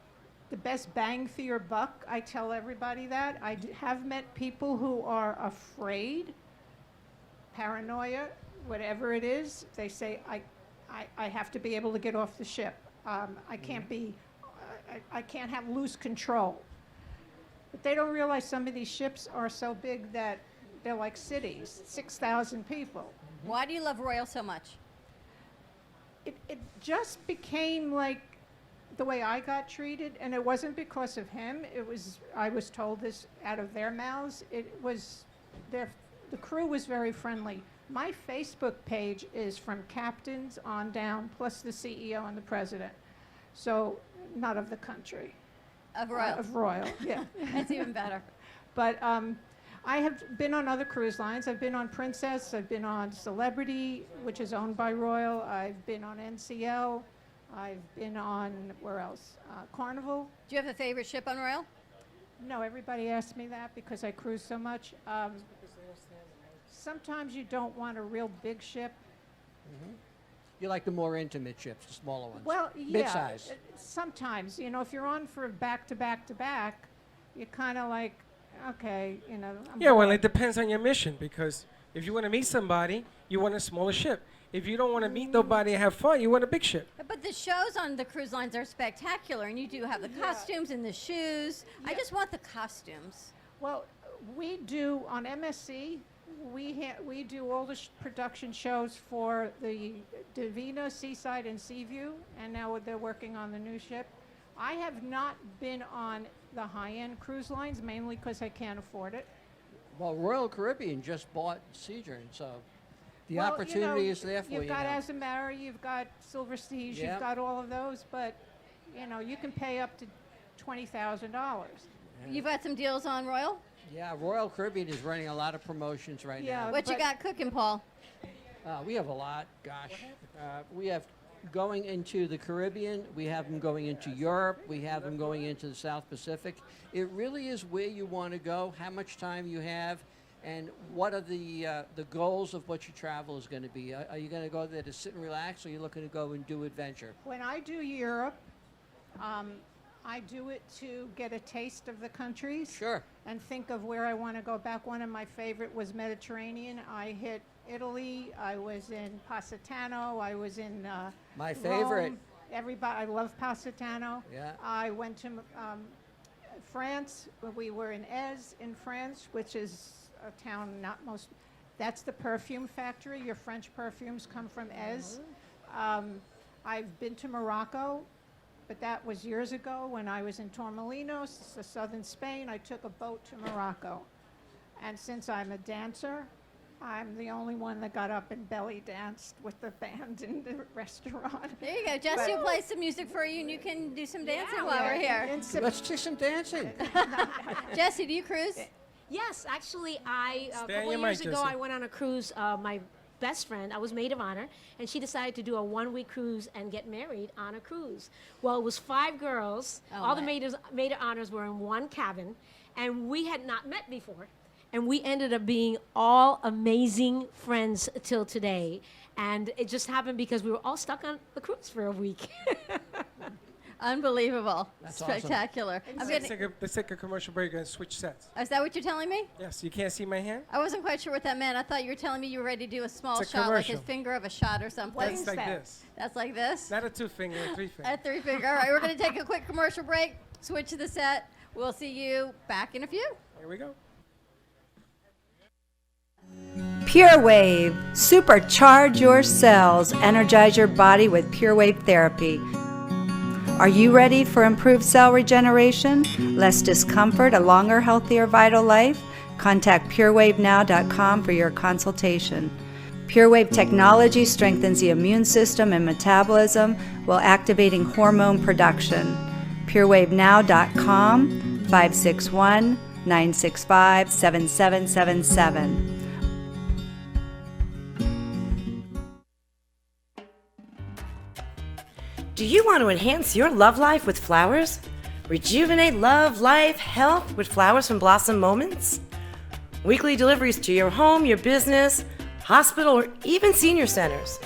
Q: the best bang for your buck. I tell everybody that. I have met people who are afraid, paranoia, whatever it is. They say, I have to be able to get off the ship. I can't be, I can't have loose control. But they don't realize some of these ships are so big that they're like cities, 6,000 people.
C: Why do you love Royal so much?
Q: It just became like the way I got treated, and it wasn't because of him. It was, I was told this out of their mouths. It was, the crew was very friendly. My Facebook page is from captains on down, plus the CEO and the president. So, not of the country.
C: Of Royal.
Q: Of Royal, yeah.
C: That's even better.
Q: But I have been on other cruise lines. I've been on Princess. I've been on Celebrity, which is owned by Royal. I've been on NCL. I've been on, where else? Carnival.
C: Do you have a favorite ship on Royal?
Q: No, everybody asks me that because I cruise so much. Sometimes you don't want a real big ship.
D: You like the more intimate ships, the smaller ones.
Q: Well, yeah.
D: Mid-size.
Q: Sometimes, you know, if you're on for back to back to back, you're kind of like, okay, you know.
B: Yeah, well, it depends on your mission because if you want to meet somebody, you want a smaller ship. If you don't want to meet nobody and have fun, you want a big ship.
C: But the shows on the cruise lines are spectacular, and you do have the costumes and the shoes. I just want the costumes.
Q: Well, we do on MSC. We do all the production shows for the Divina, Seaside, and Seaview, and now they're working on the new ship. I have not been on the high-end cruise lines, mainly because I can't afford it.
D: Well, Royal Caribbean just bought Seajourn, so the
Q: Well,
D: opportunity
Q: you know,
D: is there for you.
Q: You've got
D: now.
Q: Azamara, you've got Silver Steeds,
D: Yep.
Q: you've got all of those, but you know you can pay up to $20,000.
C: You've got some deals on Royal?
D: Yeah, Royal Caribbean is running a lot of promotions right now.
C: What you got cooking, Paul?
D: We have a lot, gosh. We have going into the Caribbean, we have them going into Europe, we have them going into the South Pacific. It really is where you want to go, how much time you have, and what are the goals of what your travel is going to be. Are you going to go there to sit and relax, or are you looking to go and do adventure?
Q: When I do Europe, I do it to get a taste of the countries.
D: Sure.
Q: And think of where I want to go back. One of my favorite was Mediterranean. I hit Italy. I was in Positano. I was in
D: My favorite.
Q: Rome. Everybody, I love Positano.
D: Yeah.
Q: I went to France. We were in Aix in France, which is a town not most. That's the perfume factory. Your French perfumes come from Aix. I've been to Morocco. but that was years ago when I was in Torremolinos, southern Spain. I took a boat to Morocco. And since I'm a dancer, I'm the only one that got up and belly danced with the band in the restaurant.
C: There you go. Jesse will play some music for you, and you can do some dancing while we're here.
D: Let's do some dancing.
C: Jesse, do you cruise?
O: Yes, actually, a
B: Stay on
O: couple
B: your
O: years
B: mic,
O: ago,
B: Jesse.
O: I went on a cruise. My best friend, I was maid of honor, and she decided to do a one-week cruise and get married on a cruise. Well, it was 5 girls. All the maid of honors were in one cabin, and we had not met before. And we ended up being all amazing friends till today. And it just happened because we were all stuck on the cruise for a week.
C: Unbelievable.
D: That's
C: Spectacular.
B: Let's take a commercial break and switch sets.
C: Is that what you're telling me?
B: Yes, you can't see my hand?
C: I wasn't quite sure what that meant. I thought you were telling me you were ready to do a small
B: It's a
C: shot, like
B: commercial.
C: his finger of a shot or something.
B: That's like this.
C: That's like this?
B: Not a 2-finger, a 3-finger.
C: A 3-finger. All right, we're going to take a quick commercial break, switch to the set. We'll see you back in a few.
B: Here we go.
N: Pure Wave. Supercharge your cells. Energize your body with Pure Wave therapy. Are you ready for improved cell regeneration, less discomfort, a longer, healthier, vital life? Contact purewavenow.com for your consultation. Pure Wave technology strengthens the immune system and metabolism while activating hormone production. purewavenow.com 561-965-7777.
R: Do you want to enhance your love life with flowers? Rejuvenate love, life, health with flowers from Blossom Moments? Weekly deliveries to your home, your business, hospital, or even senior centers.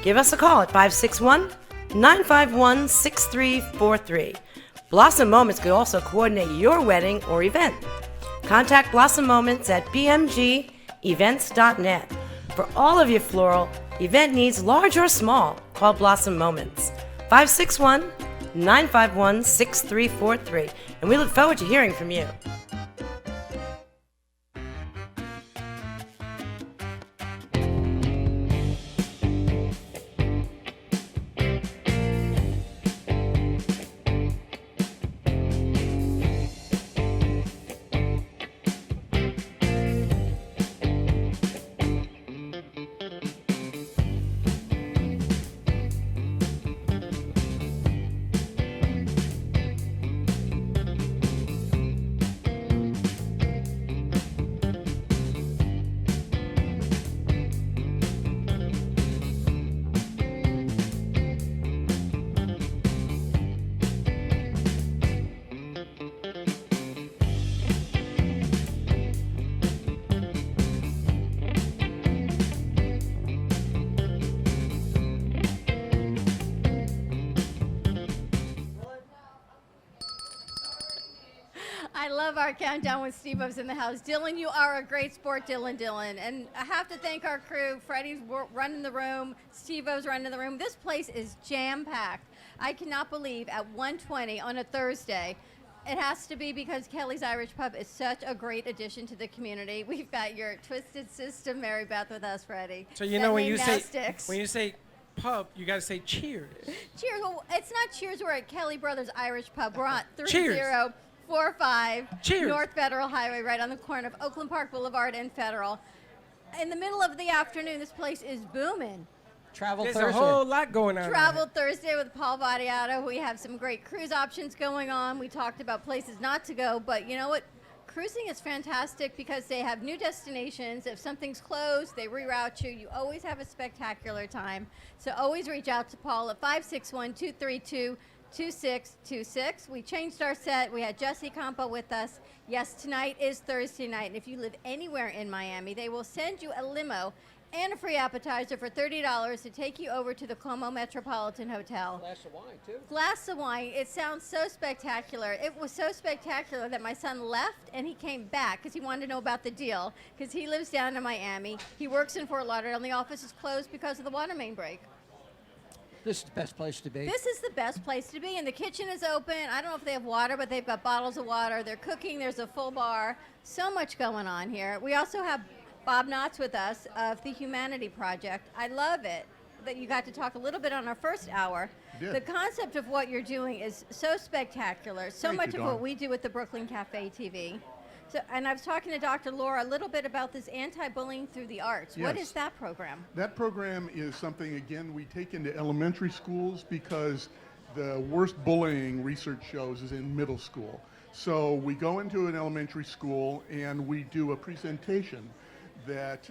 R: Give us a call at 561-951-6343. Blossom Moments could also coordinate your wedding or event. Contact Blossom Moments at bmgevents.net. For all of your floral event needs, large or small, call Blossom Moments. 561-951-6343. And we look forward to hearing from you.
C: I love our countdown when Steve-O's in the house. Dylan, you are a great sport, Dylan. And I have to thank our crew. Freddie's running the room. Steve-O's running the room. This place is jam-packed. I cannot believe at 1:20 on a Thursday. It has to be because Kelly's Irish Pub is such a great addition to the community. We've got your Twisted Sister, Mary Beth, with us, Freddie.
B: So you know when you say pub, you got to say cheers.
C: Cheers. Well, it's not cheers. We're at Kelly Brothers Irish Pub. We're on
B: Cheers.
C: 3045
B: Cheers.
C: North Federal Highway, right on the corner of Oakland Park Boulevard and Federal. In the middle of the afternoon, this place is booming.
B: There's a whole lot going on.
C: Travel Thursday with Paul Vadiato. We have some great cruise options going on. We talked about places not to go, but you know what? Cruising is fantastic because they have new destinations. If something's closed, they reroute you. You always have a spectacular time. So always reach out to Paul at 561-232-2626. We changed our set. We had Jesse Campo with us. Yes, tonight is Thursday night. And if you live anywhere in Miami, they will send you a limo and a free appetizer for $30 to take you over to the Como Metropolitan Hotel.
D: Glass of wine, too.
C: Glass of wine. It sounds so spectacular. It was so spectacular that my son left and he came back because he wanted to know about the deal because he lives down in Miami. He works in Fort Lauderdale and the office is closed because of the water main break.
D: This is the best place to be.
C: This is the best place to be, and the kitchen is open. I don't know if they have water, but they've got bottles of water. They're cooking. There's a full bar. So much going on here. We also have Bob Knotts with us of the Humanity Project. I love it. that you got to talk a little bit on our first hour.
L: Did.
C: The concept of what you're doing is so spectacular. So
L: Thank
C: much
L: you,
C: of what
L: Dawn.
C: we do at the Brooklyn Cafe TV. So, and I was talking to Dr. Laura a little bit about this anti-bullying through the arts. What
L: Yes.
C: is that program?
L: That program is something, again, we take into elementary schools because the worst bullying research shows is in middle school. So we go into an elementary school and we do a presentation that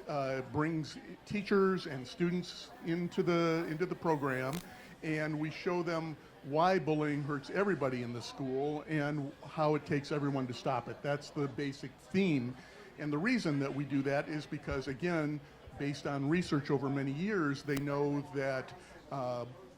L: brings teachers and students into the program, and we show them why bullying hurts everybody in the school and how it takes everyone to stop it. That's the basic theme. And the reason that we do that is because, again, based on research over many years, they know that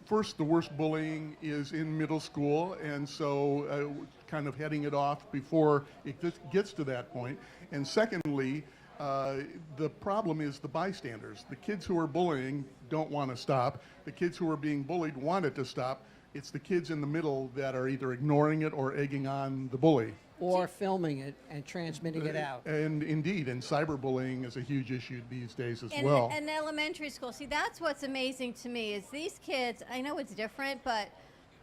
L: first, the worst bullying is in middle school, and so kind of heading it off before it gets to that point. And secondly, the problem is the bystanders. The kids who are bullying don't want to stop. The kids who are being bullied want it to stop. It's the kids in the middle that are either ignoring it or egging on the bully.
D: Or filming it and transmitting it out.
L: And indeed, and cyberbullying is a huge issue these days as
C: In,
L: well.
C: in elementary school, see, that's what's amazing to me is these kids, I know it's different, but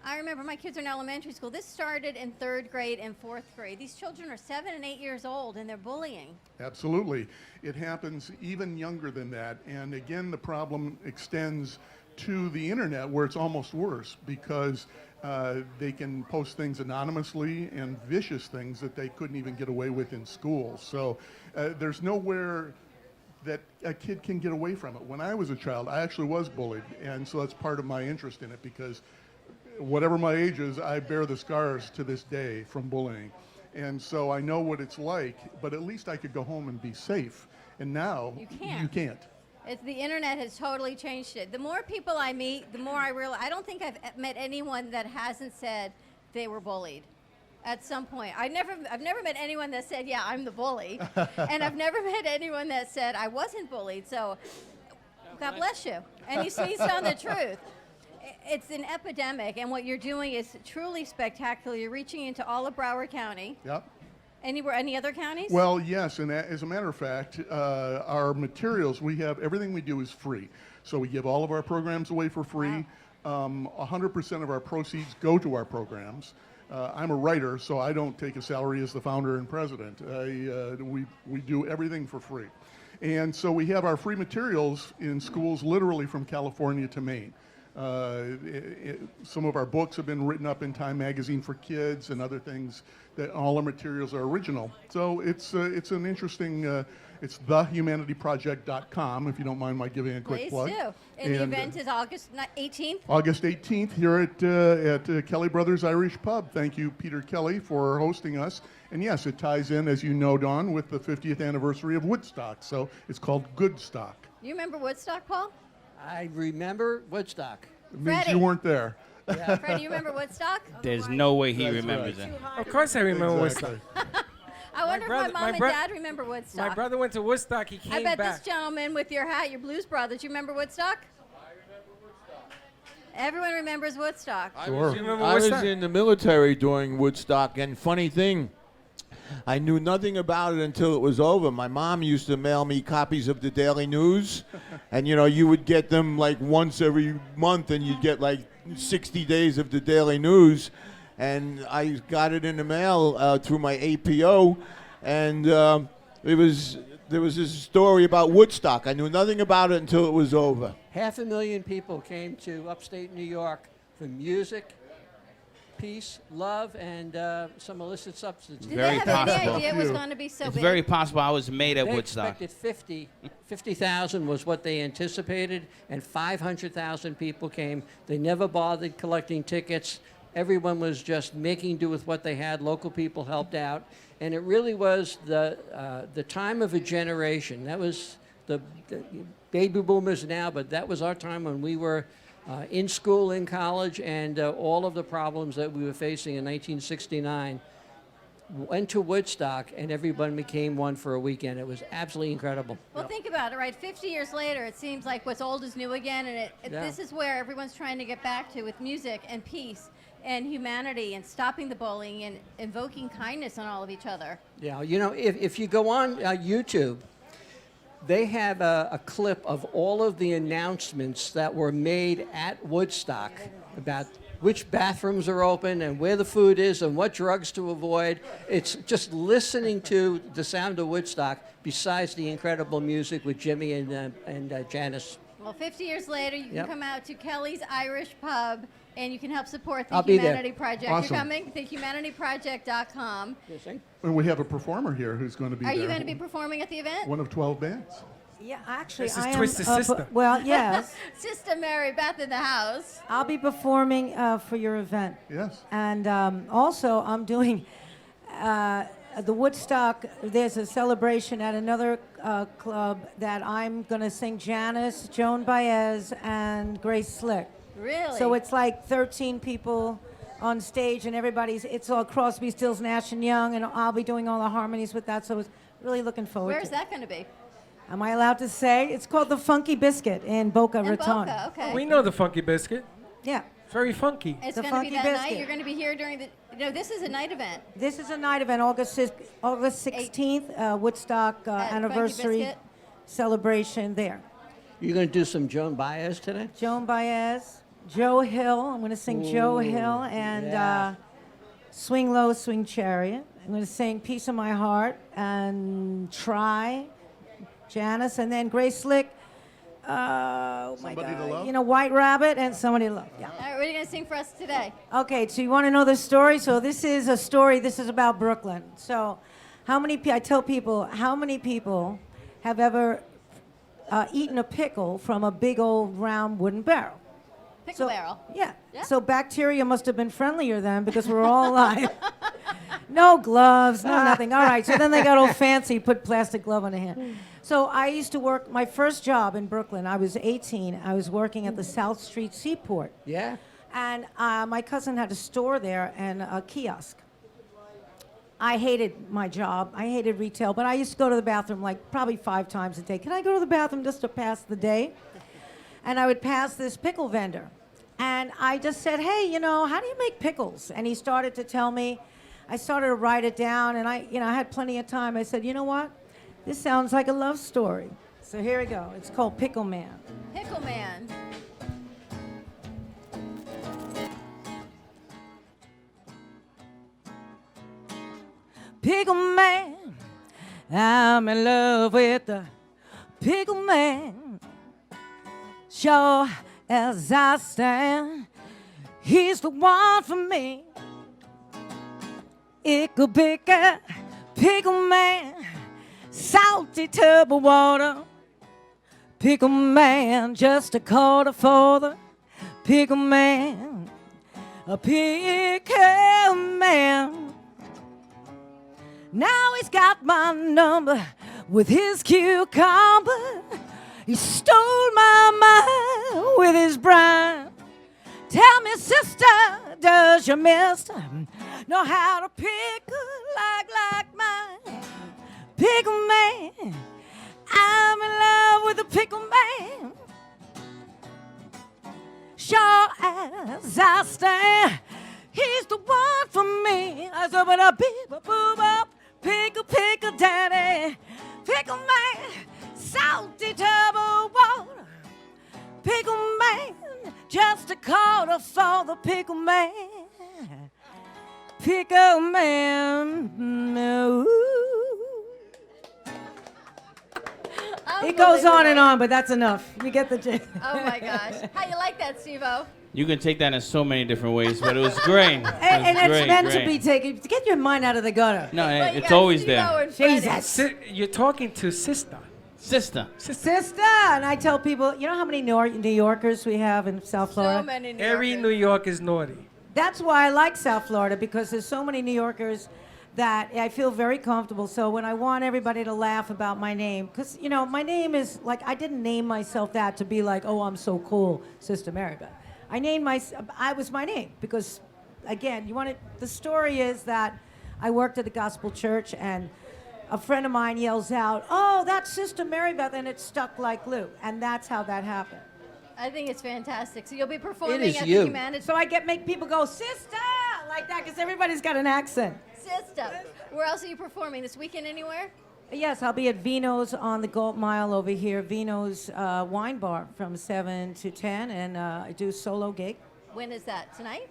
C: I remember my kids are in elementary school. This started in 3rd grade and 4th grade. These children are 7 and 8 years old, and they're bullying.
L: Absolutely. It happens even younger than that. And again, the problem extends to the internet, where it's almost worse because they can post things anonymously and vicious things that they couldn't even get away with in school. So there's nowhere that a kid can get away from it. When I was a child, I actually was bullied, and so that's part of my interest in it, because whatever my age is, I bear the scars to this day from bullying. And so I know what it's like, but at least I could go home and be safe. And now
C: You can't.
L: you can't.
C: The internet has totally changed it. The more people I meet, the more I realize, I don't think I've met anyone that hasn't said they were bullied at some point. I've never met anyone that said, yeah, I'm the bully. And I've never met anyone that said I wasn't bullied. So God bless you. And he's telling the truth. It's an epidemic, and what you're doing is truly spectacular. You're reaching into all of Broward County.
L: Yep.
C: Any other counties?
L: Well, yes, and as a matter of fact, our materials, everything we do is free. So we give all of our programs away for free. 100% of our proceeds go to our programs. I'm a writer, so I don't take a salary as the founder and president. We do everything for free. And so we have our free materials in schools literally from California to Maine. Some of our books have been written up in Time Magazine for kids and other things. That all our materials are original. So it's an interesting. It's thehumanityproject.com. If you don't mind my giving a quick plug.
C: Please do. And the event is August 18th.
L: August 18th here at Kelly Brothers Irish Pub. Thank you, Peter Kelly, for hosting us. And yes, it ties in, as you know, Dawn, with the 50th anniversary of Woodstock. So it's called Goodstock.
C: You remember Woodstock, Paul?
D: I remember Woodstock.
L: It means
C: Freddie.
L: you weren't there.
C: Freddie, you remember Woodstock?
A: There's no way he remembers it.
B: Of course I remember Woodstock.
C: I wonder if my mom and dad remember Woodstock.
B: My brother went to Woodstock. He came
C: I bet
B: back.
C: this gentleman with your hat, your Blues Brothers, you remember Woodstock? Everyone remembers Woodstock.
M: I was in the military during Woodstock, and funny thing, I knew nothing about it until it was over. My mom used to mail me copies of the Daily News, and you would get them like once every month, and you'd get like 60 days of the Daily News, and I got it in the mail through my APO, and there was this story about Woodstock. I knew nothing about it until it was over.
D: 500,000 people came to upstate New York for music, peace, love, and some illicit substances.
C: Did they have any idea it was going to be so
A: It's
C: big?
A: very possible I was made at
D: They
A: Woodstock.
D: expected 50,000 was what they anticipated, and 500,000 people came. They never bothered collecting tickets. Everyone was just making do with what they had. Local people helped out, and it really was the time of a generation. That was the baby boomers now, but that was our time when we were in school, in college, and all of the problems that we were facing in 1969. Went to Woodstock, and everyone became one for a weekend. It was absolutely incredible.
C: Well, think about it, right? 50 years later, it seems like what's old is new again, and this is where everyone's trying to get back to with music and peace and humanity and stopping the bullying and invoking kindness on all of each other.
D: Yeah, if you go on YouTube, they have a clip of all of the announcements that were made at Woodstock about which bathrooms are open and where the food is and what drugs to avoid. It's just listening to the sound of Woodstock besides the incredible music with Jimmy and Janice.
C: Well, 50 years later, you can
D: Yep.
C: come out to Kelly's Irish Pub and you can help support the
D: I'll be there.
C: Humanity Project.
L: Awesome.
C: You're coming? TheHumanityProject.com.
L: And we have a performer here who's going to be
C: Are
L: there.
C: you going to be performing at the event?
L: One of 12 bands.
J: Yeah, actually,
B: This is
J: I am.
B: Twisted Sister.
J: Well, yes.
C: Sister Mary Beth in the house.
J: I'll be performing for your event.
L: Yes.
J: And also, I'm doing the Woodstock. There's a celebration at another club that I'm going to sing Janice, Joan Baez, and Grace Slick.
C: Really?
J: So it's like 13 people on stage, and it's all Crosby, Stills, Nash and Young, and I'll be doing all the harmonies with that. So it's really looking forward
C: Where's
J: to
C: that going to be?
J: Am I allowed to say? It's called the Funky Biscuit in Boca Raton.
C: Boca, okay.
B: We know the Funky Biscuit.
J: Yeah.
B: Very funky.
C: It's
J: The
C: going to be
J: Funky
C: that
J: Biscuit.
C: night. You're going to be here during the. No, this is a night event.
J: This is a night event, August 16th, Woodstock
C: At
J: anniversary
C: Funky Biscuit.
J: celebration there.
D: You're going to do some Joan Baez today?
J: Joan Baez, Joe Hill. I'm going to sing Joe Hill and
D: yeah.
J: Swing Low, Swing Chariot. I'm going to sing Piece of My Heart and Try, Janice, and then Grace Slick. Oh my
L: Somebody to
J: God!
L: Love?
J: You know, White Rabbit and Somebody to Love. Yeah.
C: All right, what are you going to sing for us today?
J: Okay, so you want to know the story? So this is a story. This is about Brooklyn. So, I tell people, how many people have ever eaten a pickle from a big old round wooden barrel?
C: Pickle barrel.
J: Yeah.
C: Yeah.
J: So bacteria must have been friendlier then because we're all alive. No gloves, no nothing. All right. So then they got all fancy, put plastic glove on the hand. So I used to work. My first job in Brooklyn. I was 18. I was working at the South Street Seaport.
D: Yeah.
J: And my cousin had a store there and a kiosk. I hated my job. I hated retail, but I used to go to the bathroom like probably 5 times a day. Can I go to the bathroom just to pass the day? And I would pass this pickle vendor. And I just said, hey, how do you make pickles? And he started to tell me. I started to write it down, and I had plenty of time. I said, you know what? This sounds like a love story. So here we go. It's called Pickle Man.
C: Pickle Man.
J: Pickle Man, I'm in love with the Pickle Man. Sure as I stand, he's the one for me. Ickle Picker, Pickle Man, salty tub of water. Pickle Man, just a quarter for the Pickle Man. A Pickle Man. Now he's got my number with his cucumber. He stole my mind with his brine. Tell me, sister, does your mister know how to pickle like mine? Pickle Man, I'm in love with a pickle man. Sure as I stand, he's the one for me. I said, but a beep, a boop, up, pickle, daddy. Pickle Man, salty tub of water. Pickle Man, just a quarter for the Pickle Man. Pickle Man, ooh. It goes on and on, but that's enough. You get the gist.
C: Oh my gosh. How you like that, Steve-O?
A: You can take that in so many different ways, but it was great.
J: And it's meant to be taken. Get your mind out of the gutter.
A: No, it's always there.
J: Jesus.
B: You're talking to Sister.
A: Sister.
J: And I tell people, you know how many New Yorkers we have in South Florida?
C: So many New
B: Every
C: Yorkers.
B: New York is naughty.
J: That's why I like South Florida, because there's so many New Yorkers that I feel very comfortable. So when I want everybody to laugh about my name, because, my name is, like, I didn't name myself that to be like, oh, I'm so cool, Sister Mary Beth. I was my name because, again, the story is that I worked at a gospel church and a friend of mine yells out, oh, that's Sister Mary Beth, and it stuck like glue. And that's how that happened.
C: I think it's fantastic. So you'll be performing
D: is
C: at
D: you.
C: the Humanity.
J: So I make people go, sister, like that, because everybody's got an accent.
C: Sister. Where else are you performing? This weekend anywhere?
J: Yes, I'll be at Vino's on the Gold Mile over here, Vino's Wine Bar from 7 to 10, and I do solo gig.
C: When is that? Tonight?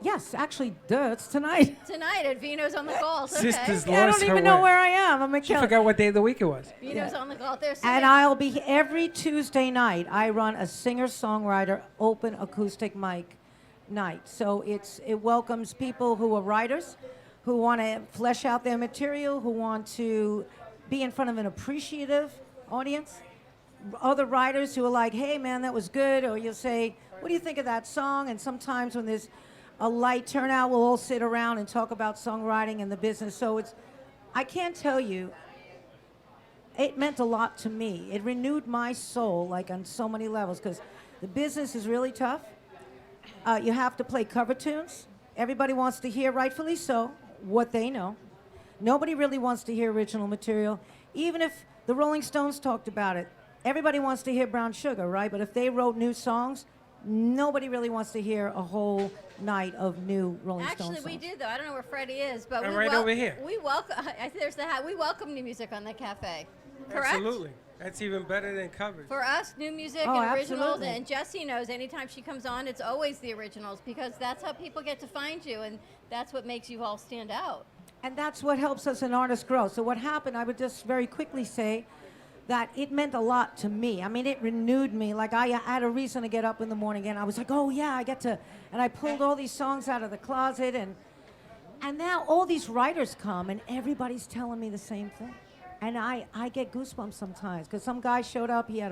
J: Yes, actually, it's tonight.
C: Tonight at Vino's on the Galt. Okay.
B: Sisters
J: I don't even know where I am. I'm
B: She forgot what day of the week it was.
C: Vino's on the Galt. There's
J: And I'll be every Tuesday night. I run a singer-songwriter open acoustic mic night. So it welcomes people who are writers, who want to flesh out their material, who want to be in front of an appreciative audience. Other writers who are like, hey man, that was good, or you'll say, what do you think of that song? And sometimes when there's a light turnout, we'll all sit around and talk about songwriting and the business. So I can't tell you, it meant a lot to me. It renewed my soul, like on so many levels, because the business is really tough. You have to play cover tunes. Everybody wants to hear, rightfully so, what they know. Nobody really wants to hear original material. Even if the Rolling Stones talked about it, everybody wants to hear Brown Sugar, right? But if they wrote new songs, nobody really wants to hear a whole night of new Rolling Stones songs.
C: Actually, we do, though. I don't know where Freddie is, but
B: I'm right over here.
C: We welcome. There's the hat. We welcome new music on the cafe. Correct?
B: Absolutely. That's even better than covers.
C: For us, new music
J: Oh,
C: and originals,
J: absolutely.
C: and Jessie knows anytime she comes on, it's always the originals, because that's how people get to find you, and that's what makes you all stand out.
J: And that's what helps us an artist grow. So what happened, I would just very quickly say that it meant a lot to me. I mean, it renewed me. Like, I had a reason to get up in the morning, and I was like, oh, yeah, I get to... And I pulled all these songs out of the closet, and now all these writers come, and everybody's telling me the same thing. And I get goosebumps sometimes, because some guy showed up, he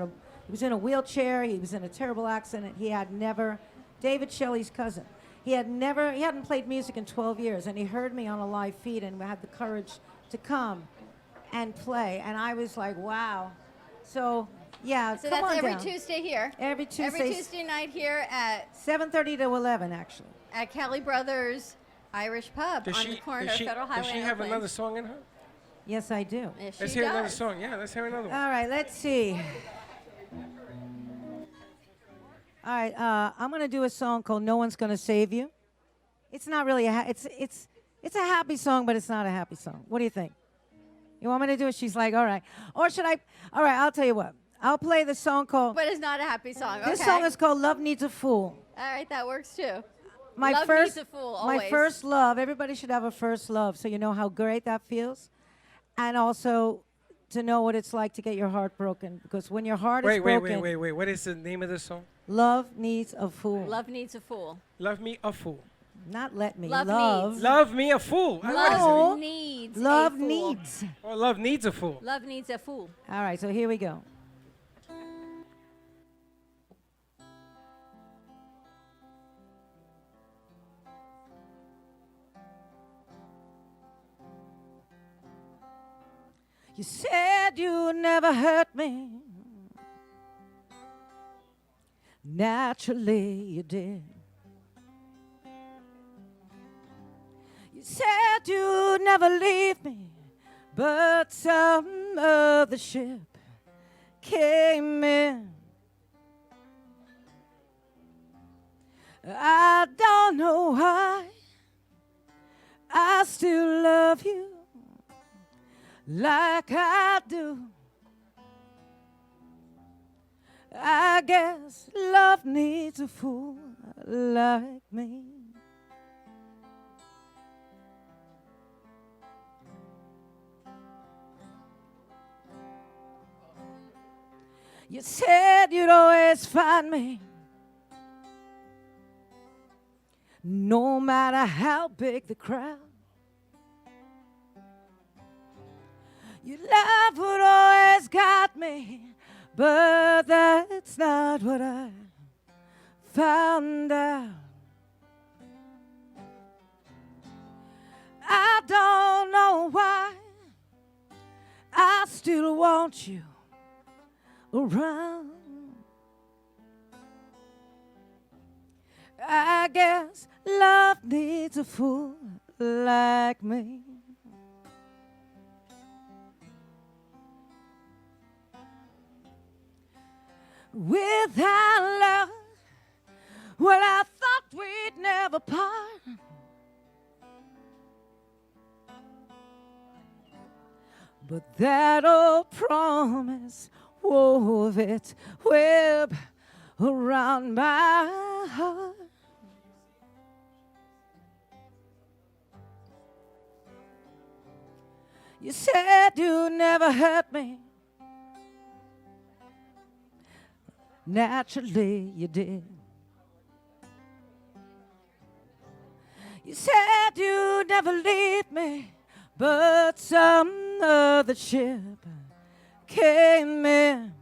J: was in a wheelchair, he was in a terrible accident, he had never... David Shelley's cousin. He hadn't played music in 12 years, and he heard me on a live feed and had the courage to come and play, and I was like, wow. So, yeah,
C: So
J: come
C: that's
J: on
C: every
J: down.
C: Tuesday here.
J: Every Tuesday.
C: Every Tuesday night here at
J: 7:30 to 11, actually.
C: at Kelly Brothers Irish Pub on the corner of Federal Highway.
B: Does she
C: and
B: have
C: Oakland.
B: another song in her?
J: Yes, I do.
C: Yes,
B: Let's
C: she
B: hear another
C: does.
B: song. Yeah, let's hear another one.
J: All right, let's see. All right, I'm gonna do a song called "No One's Gonna Save You." It's not really it's a happy song, but it's not a happy song. What do you think? You want me to do it? She's like, all right. Or should I? All right, I'll tell you what. I'll play the song called.
C: But it's not a happy song.
J: This
C: okay.
J: song is called "Love Needs a Fool."
C: All right, that works too.
J: My
C: Love
J: first,
C: needs a fool,
J: my
C: always.
J: first love. Everybody should have a first love, so you know how great that feels, and also to know what it's like to get your heart broken. Because when your heart is broken,
B: Wait. What is the name of the song?
J: love needs a fool.
C: Love needs a fool.
B: Love Me a Fool.
J: Not let me.
C: Love
J: Love.
C: needs.
B: Love Me a Fool.
J: No.
C: Love needs
J: Love
C: a fool.
J: needs.
B: Oh, Love Needs a Fool.
C: Love needs a fool.
J: All right, so here we go. You said you'd never hurt me. Naturally, you did. You said you'd never leave me, but some other ship came in. I don't know why I still love you like I do. I guess love needs a fool like me. You said you'd always find me, no matter how big the crowd. Your love would always got me, but that's not what I found out. I don't know why I still want you around. I guess love needs a fool like me. Without love, well, I thought we'd never part. but that old promise wove its web around my heart. You said you'd never hurt me. Naturally, you did. You said you'd never leave me, but some other ship came in.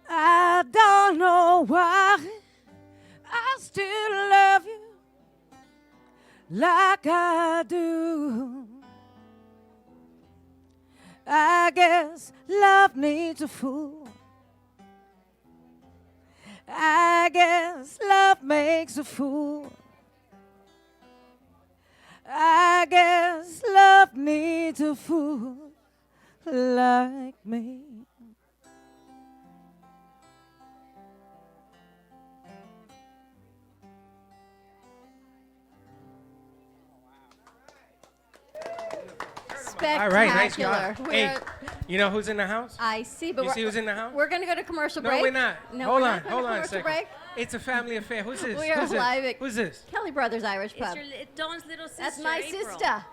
J: I don't know why I still love you like I do. I guess love needs a fool. I guess love makes a fool. I guess love needs a fool like me.
B: All right, nice
C: Spectacular.
B: job. Hey, you know who's in the house?
C: I see, but
B: You see who's in the house?
C: We're going to go to commercial
B: No,
C: break.
B: we're not.
C: No,
B: hold
C: we're
B: on,
C: not going
B: hold
C: to
B: on a
C: commercial
B: second.
C: break.
B: It's a family affair. Who's this?
C: We are
B: Who's
C: live
B: this?
C: at
B: Who's this?
C: Kelly Brothers Irish Pub.
S: Dawn's little sister.
C: That's my
S: April.
C: sister.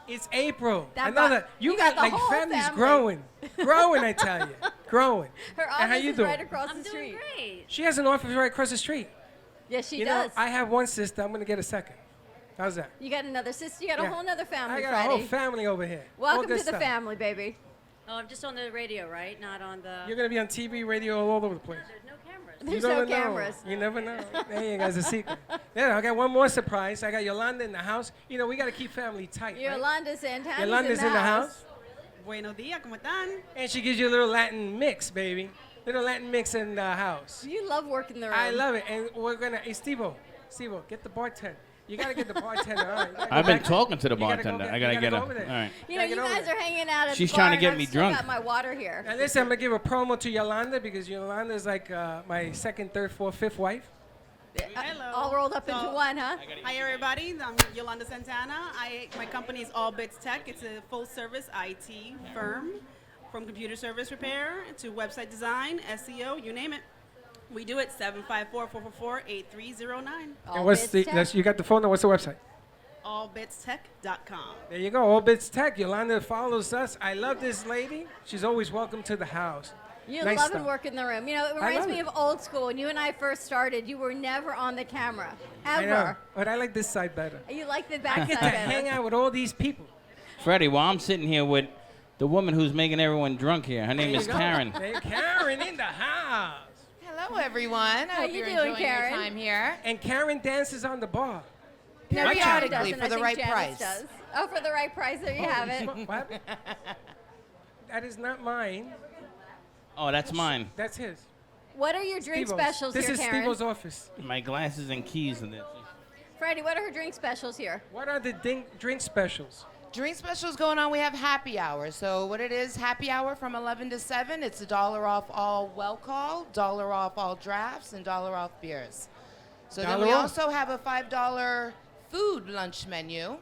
B: It's April.
C: That
B: Another.
C: brought-
B: You
C: you
B: got
C: got the
B: like
C: whole
B: family's
C: family.
B: growing, growing. I tell you, growing.
C: Her
B: And
C: office
B: how you
C: is
B: doing?
C: right across
S: I'm
C: the
S: doing
C: street.
S: great.
B: She has an office right across the street.
C: Yes, she
B: you
C: does.
B: know, I have one sister. I'm gonna get a second. How's that?
C: You got another sister. You got a
B: Yeah.
C: whole nother family,
B: I got
C: Freddie.
B: a whole family over here. All
C: Welcome
B: good
C: to the
B: stuff.
C: family, baby.
S: Oh, I'm just on the radio, right? Not on the.
B: You're gonna be on TV, radio, all over the place.
S: There's no cameras.
C: There's
B: you
C: no
B: never know.
C: cameras.
B: You never know. There you go. It's a secret. Yeah, I got one more surprise. I got Yolanda in the house. You know, we got to keep family tight. right?
C: Yolanda Santana's
B: Yolanda's in the house.
T: Buenos días, ¿cómo están?
B: And she gives you a little Latin mix, baby. Little Latin mix in the house.
C: You love working the room.
B: I love it. And we're going to, hey, Steve-O, get the bartender. You got to get the bartender. All right. You gotta
A: I've
B: go
A: been
B: back.
A: talking to the
B: You gotta go
A: bartender.
B: back.
A: I gotta
B: You
A: get
B: go
A: her.
B: over there.
A: All right.
C: You know, you guys are hanging out at
A: She's
C: the bar,
A: trying to
C: and
A: get
C: I've
A: me
C: still
A: drunk.
C: got my water here.
B: Now listen, I'm going to give a promo to Yolanda because Yolanda's like my second, third, fourth, fifth wife.
T: Hello.
C: All rolled up into one, huh?
T: Hi, everybody. I'm Yolanda Santana. My company is All Bits Tech. It's a full-service IT firm, from computer service repair to website design, SEO, you name it. We do it. 754-444-8309.
B: And what's you got the phone number? What's the website?
T: allbitstech.com.
B: There you go, All Bits Tech. Yolanda follows us. I love this lady. She's always welcome to the house.
C: You
B: Nice
C: love
B: stuff.
C: and work in the room. You know, it
B: I
C: reminds
B: love
C: me
B: it.
C: of old school. When you and I first started, you were never on the camera,
B: I know,
C: ever.
B: but I like this side better.
C: You like the
B: I
C: back
B: get
C: side
B: to hang
C: better.
B: out with all these people.
A: Freddie, well, I'm sitting here with the woman who's making everyone drunk here. Her name
B: There
A: is
B: you go.
A: Karen.
B: Hey, Karen in the house.
U: Hello, everyone.
C: How
U: I hope
C: you
U: you're
C: doing,
U: enjoying
C: Karen?
U: your time here.
B: And Karen dances on the bar.
U: Periodically,
C: Doesn't,
U: for
C: I
U: the
C: think
U: right
C: Janice
U: price.
C: does. Oh, for the right price. There you have it.
B: What? That is not mine.
A: Oh, that's mine.
B: That's his.
C: What are your drink
B: Steve-O's.
C: specials
B: This
C: here,
B: is
C: Karen?
B: Steve-O's office.
A: My glasses and keys in this.
C: Freddie, what are her drink specials here?
B: What are the drink specials?
U: Drink specials going on. We have happy hour. So what it is, happy hour from 11 to 7. It's $1 off all well call, $1 off all drafts, and $1 off beers. So then we
B: $1 off.
U: also have a $5 food lunch menu.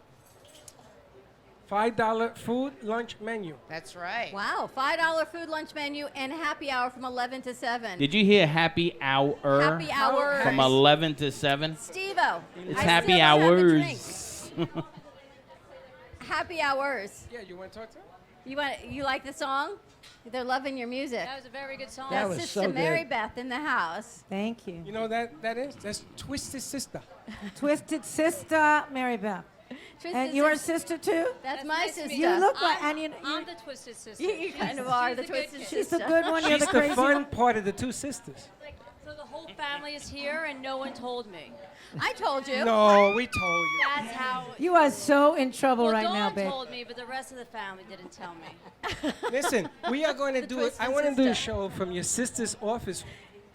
B: $5 food lunch menu.
U: That's right.
C: Wow, $5 food lunch menu and happy hour from 11 to 7.
A: Did you hear happy hour?
C: Happy hours.
A: From 11 to 7?
C: Steve-O.
A: It's
C: I
A: happy
C: still don't have the drink.
A: hours.
C: Happy hours.
B: Yeah, you want to talk to her?
C: You like the song? They're loving your music.
S: That was a very good song.
B: That
C: That's
B: was
C: Sister
B: so
C: Mary
B: good.
C: Beth in the house.
J: Thank you.
B: You know that's Twisted Sister.
J: Twisted Sister, Mary Beth. And your sister too?
C: That's my sister.
J: You look like, and
S: I'm the twisted sister.
C: You kind of are the
S: She's
C: twisted
S: good
C: sister.
J: She's the good one. You're
B: She's
J: the
B: the
J: crazy
B: fun
J: one.
B: part of the two sisters.
S: So the whole family is here and no one told me.
C: I told you.
B: No, we told you.
S: That's how.
J: You are so in trouble
S: Well,
J: right
S: Dawn
J: now, babe.
S: told me, but the rest of the family didn't tell me.
B: Listen, we are going to do it. I
S: Twisted
B: want to do a
S: Sister.
B: show from your sister's office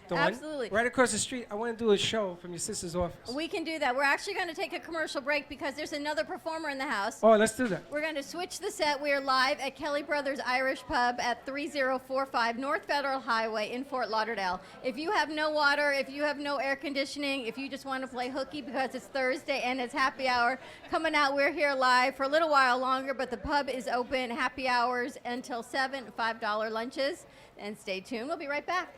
B: Dawn.
C: Absolutely.
B: Right across the street. I want to do a show from your sister's office.
C: We can do that. We're actually going to take a commercial break because there's another performer in the house.
B: Oh, let's do that.
C: We're going to switch the set. We are live at Kelly Brothers Irish Pub at 3045 North Federal Highway in Fort Lauderdale. If you have no water, if you have no air conditioning, if you just want to play hooky because it's Thursday and it's happy hour, coming out, we're here live for a little while longer, but the pub is open, happy hours until 7, $5 lunches. And stay tuned. We'll be right back.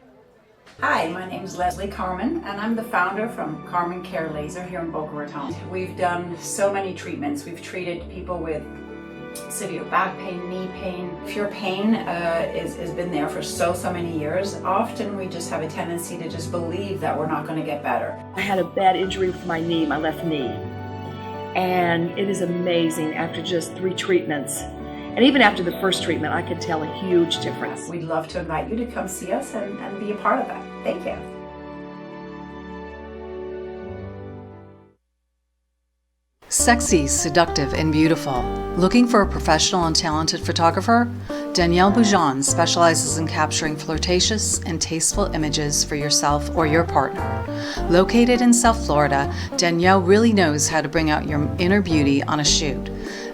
G: Hi, my name is Leslie Carmen, and I'm the founder from Carmen Care Laser here in Boca Raton. We've done so many treatments. We've treated people with severe back pain, knee pain. If your pain has been there for so many years, often we just have a tendency to just believe that we're not going to get better.
H: I had a bad injury with my knee, my left knee, and it is amazing after just 3 treatments. And even after the first treatment, I could tell a huge difference.
G: We'd love to invite you to come see us and be a part of that. Thank you.
E: Sexy, seductive, and beautiful. Looking for a professional and talented photographer? Danielle Boujon specializes in capturing flirtatious and tasteful images for yourself or your partner. Located in South Florida, Danielle really knows how to bring out your inner beauty on a shoot.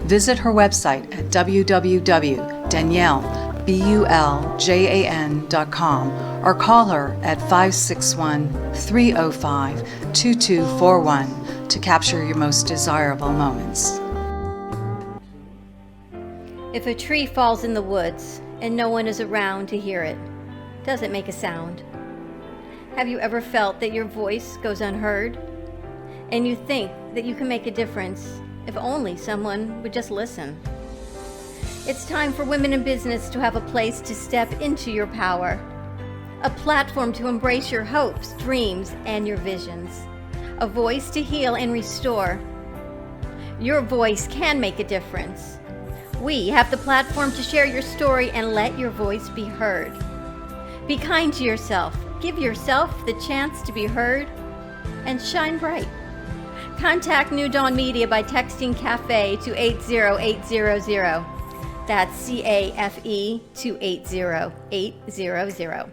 E: Visit her website at www.daniellebuljan.com or call her at 561-305-2241 to capture your most desirable moments.
C: If a tree falls in the woods and no one is around to hear it, does it make a sound? Have you ever felt that your voice goes unheard? And you think that you can make a difference if only someone would just listen? It's time for women in business to have a place to step into your power, a platform to embrace your hopes, dreams, and your visions, a voice to heal and restore. Your voice can make a difference. We have the platform to share your story and let your voice be heard. Be kind to yourself. Give yourself the chance to be heard and shine bright. Contact New Dawn Media by texting CAFE to 80800. That's CAFE to 80800.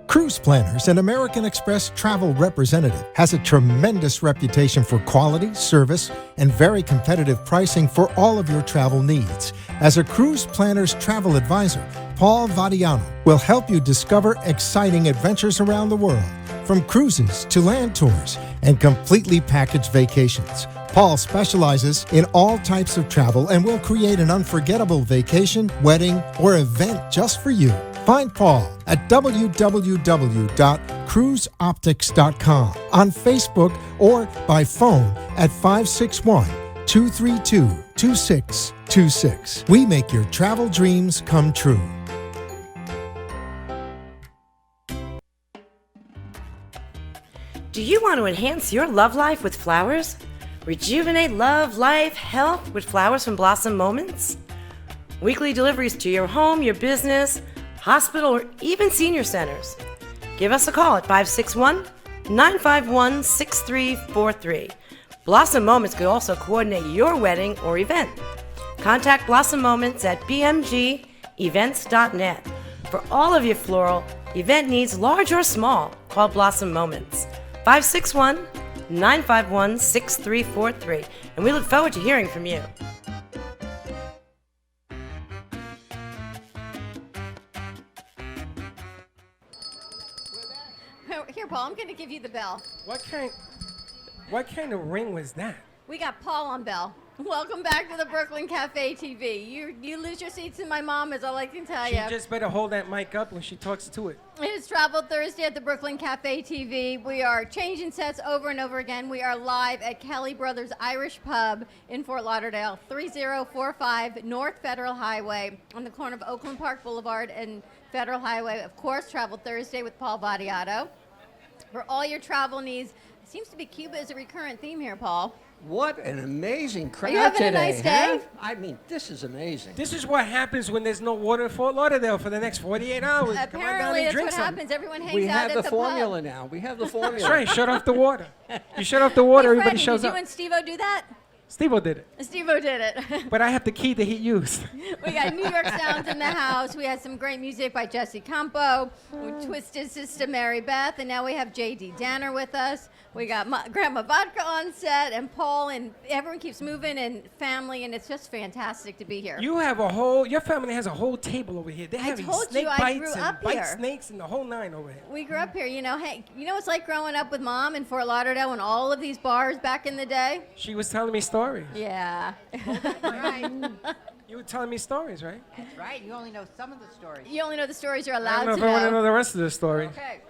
F: Cruise Planners, an American Express travel representative, has a tremendous reputation for quality, service, and very competitive pricing for all of your travel needs. As a Cruise Planners travel advisor, Paul Vadiano will help you discover exciting adventures around the world, from cruises to land tours and completely packaged vacations. Paul specializes in all types of travel and will create an unforgettable vacation, wedding, or event just for you. Find Paul at www.cruiseoptics.com, on Facebook, or by phone at 561-232-2626. We make your travel dreams come true.
R: Do you want to enhance your love life with flowers? Rejuvenate love, life, health with flowers from Blossom Moments? Weekly deliveries to your home, your business, hospital, or even senior centers. Give us a call at 561-951-6343. Blossom Moments could also coordinate your wedding or event. Contact Blossom Moments at bmgevents.net. For all of your floral event needs, large or small, call Blossom Moments. 561-951-6343. And we look forward to hearing from you.
C: Here, Paul, I'm going to give you the bell.
B: What kind of ring was that?
C: We got Paul on bell. Welcome back to the Brooklyn Cafe TV. You lose your seats in my mom, is all I can tell you.
B: She just better hold that mic up when she talks to it.
C: It is Travel Thursday at the Brooklyn Cafe TV. We are changing sets over and over again. We are live at Kelly Brothers Irish Pub in Fort Lauderdale, 3045 North Federal Highway on the corner of Oakland Park Boulevard and Federal Highway. Of course, Travel Thursday with Paul Vadiato. For all your travel needs, it seems to be Cuba is a recurrent theme here, Paul.
D: What an amazing crowd
C: Are you having
D: today.
C: a nice day?
D: I mean, this is amazing.
B: This is what happens when there's no water in Fort Lauderdale for the next 48 hours.
C: Apparently, that's what happens. Everyone hangs out at the pub.
D: We have the formula now. We have the formula.
B: That's right. Shut off the water. You shut off the water,
C: Hey,
B: everybody
C: Freddie,
B: shows
C: did
B: up.
C: you and Steve-O do that?
B: Steve-O did it.
C: Steve-O did it.
B: But I have the key that he used.
C: We got New York Sounds in the house. We had some great music by Jesse Campo, Twisted Sister Mary Beth, and now we have J.D. Danner with us. We got Grandma Vodka on set, and Paul, and everyone keeps moving, and family, and it's just fantastic to be here.
B: Your family has a whole table over here. They have snake
C: I
B: bites
C: grew
B: and
C: up
B: bite
C: here.
B: snakes and the whole nine over here.
C: We grew up here, hey, it's like growing up with Mom in Fort Lauderdale and all of these bars back in the day?
B: She was telling me stories.
C: Yeah.
P: Right.
B: You were telling me stories, right?
P: That's right. You only know some of the stories.
C: You only know the stories you're
B: I
C: allowed
B: don't know
C: to
B: if I want to
C: know.
B: know the rest of the story.
C: Okay.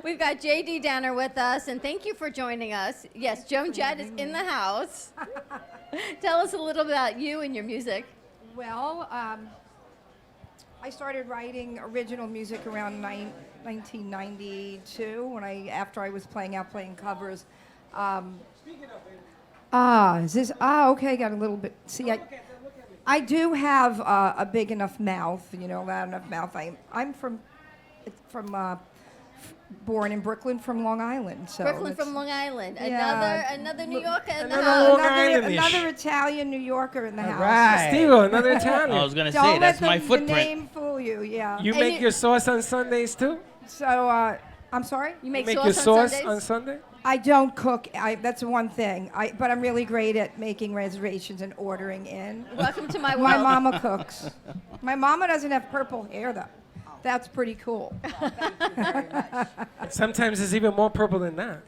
C: We've got J.D. Danner with us, and thank you for joining us. Yes, Joan Jett is in the house. Tell us a little about you and your music.
K: Well, I started writing original music around 1992 after I was playing covers. Okay, got a little bit. See, I do have a big enough mouth, loud enough mouth. I'm from born in Brooklyn from Long Island. So
C: Brooklyn from Long Island.
K: Yeah.
C: Another New Yorker in the
K: Another
C: house.
K: Long Another Italian New Yorker in the house.
B: Right. Steve-O, another Italian.
A: I was going to
K: Don't
A: say,
K: let
A: that's my
K: the
A: footprint.
K: name fool you, yeah.
B: You make your sauce on Sundays too?
K: So, I'm sorry?
C: You make
B: your sauce
C: Sundays?
B: on Sunday?
K: I don't cook. That's one thing. But I'm really great at making reservations and ordering in.
C: Welcome to my world.
K: My mama cooks. My mama doesn't have purple hair, though. That's pretty cool.
B: Sometimes it's even more purple than that.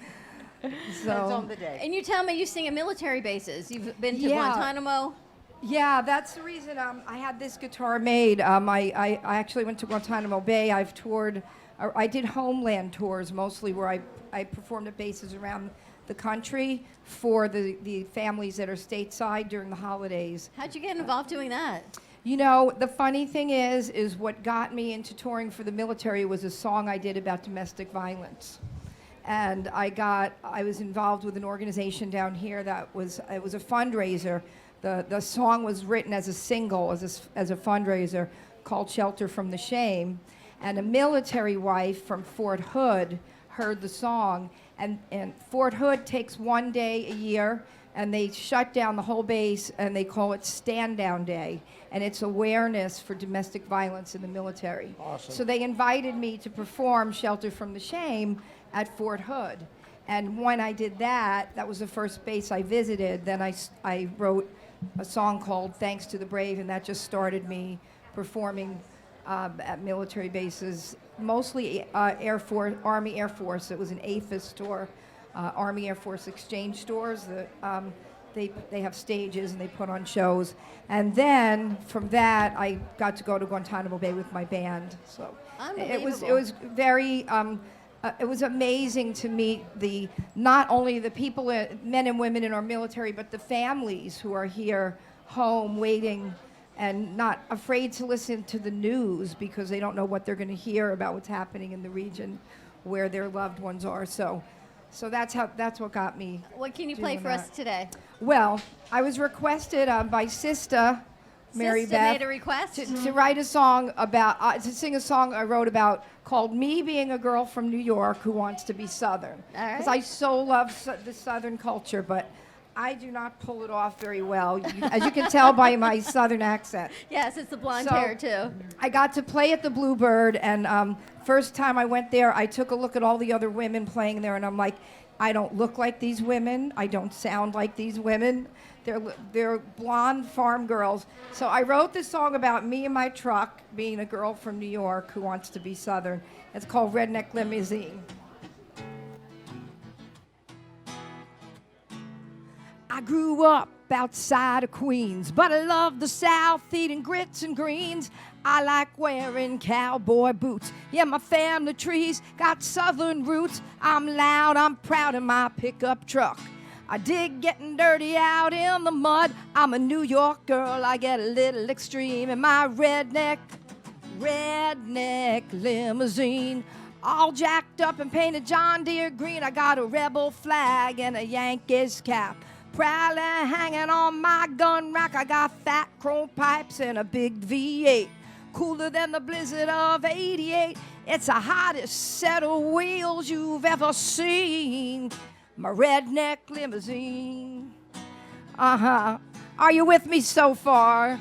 P: Depends on the day.
C: And you tell me you sing at military bases. You've been to
K: Yeah.
C: Guantanamo.
K: Yeah, that's the reason I had this guitar made. I actually went to Guantanamo Bay. I've toured. I did homeland tours mostly where I performed at bases around the country for the families that are stateside during the holidays.
C: How'd you get involved doing that?
K: The funny thing is what got me into touring for the military was a song I did about domestic violence. And I was involved with an organization down here it was a fundraiser. The song was written as a single, as a fundraiser called Shelter from the Shame. And a military wife from Fort Hood heard the song. And Fort Hood takes one day a year, and they shut down the whole base, and they call it Stand Down Day. And it's awareness for domestic violence in the military.
D: Awesome.
K: So they invited me to perform Shelter from the Shame at Fort Hood. And when I did that, that was the first base I visited. Then I wrote a song called Thanks to the Brave, and that just started me performing at military bases, mostly Air Force, Army Air Force. It was an AFIS store, Army Air Force exchange stores that they have stages and they put on shows. And then from that, I got to go to Guantanamo Bay with my band. So it was very. It was amazing to meet not only the people, men and women in our military, but the families who are here home waiting and not afraid to listen to the news because they don't know what they're going to hear about what's happening in the region where their loved ones are. So that's what got me.
C: What can you play for us today?
K: Well, I was requested by Sister Mary
C: Sister
K: Beth
C: made a request
K: to write a song about to sing a song I wrote about called "Me Being a Girl from New York Who Wants to Be Southern." Because I so love the Southern culture, but I do not pull it off very well, as you can tell by my Southern accent.
C: Yes, it's the blonde hair too.
K: I got to play at the Bluebird, and first time I went there, I took a look at all the other women playing there, and I'm like, I don't look like these women. I don't sound like these women. They're blonde farm girls. So I wrote this song about me and my truck being a girl from New York who wants to be Southern. It's called Redneck Limousine. I grew up outside of Queens, but I love the South, eating grits and greens. I like wearing cowboy boots. Yeah, my family tree's got Southern roots. I'm loud, I'm proud of my pickup truck. I dig getting dirty out in the mud. I'm a New York girl, I get a little extreme in my redneck limousine. All jacked up and painted John Deere green. I got a rebel flag and a Yankees cap. Proudly hanging on my gun rack. I got fat chrome pipes and a big V8. Cooler than the blizzard of '88. It's the hottest set of wheels you've ever seen. My redneck limousine. Are you with me so far?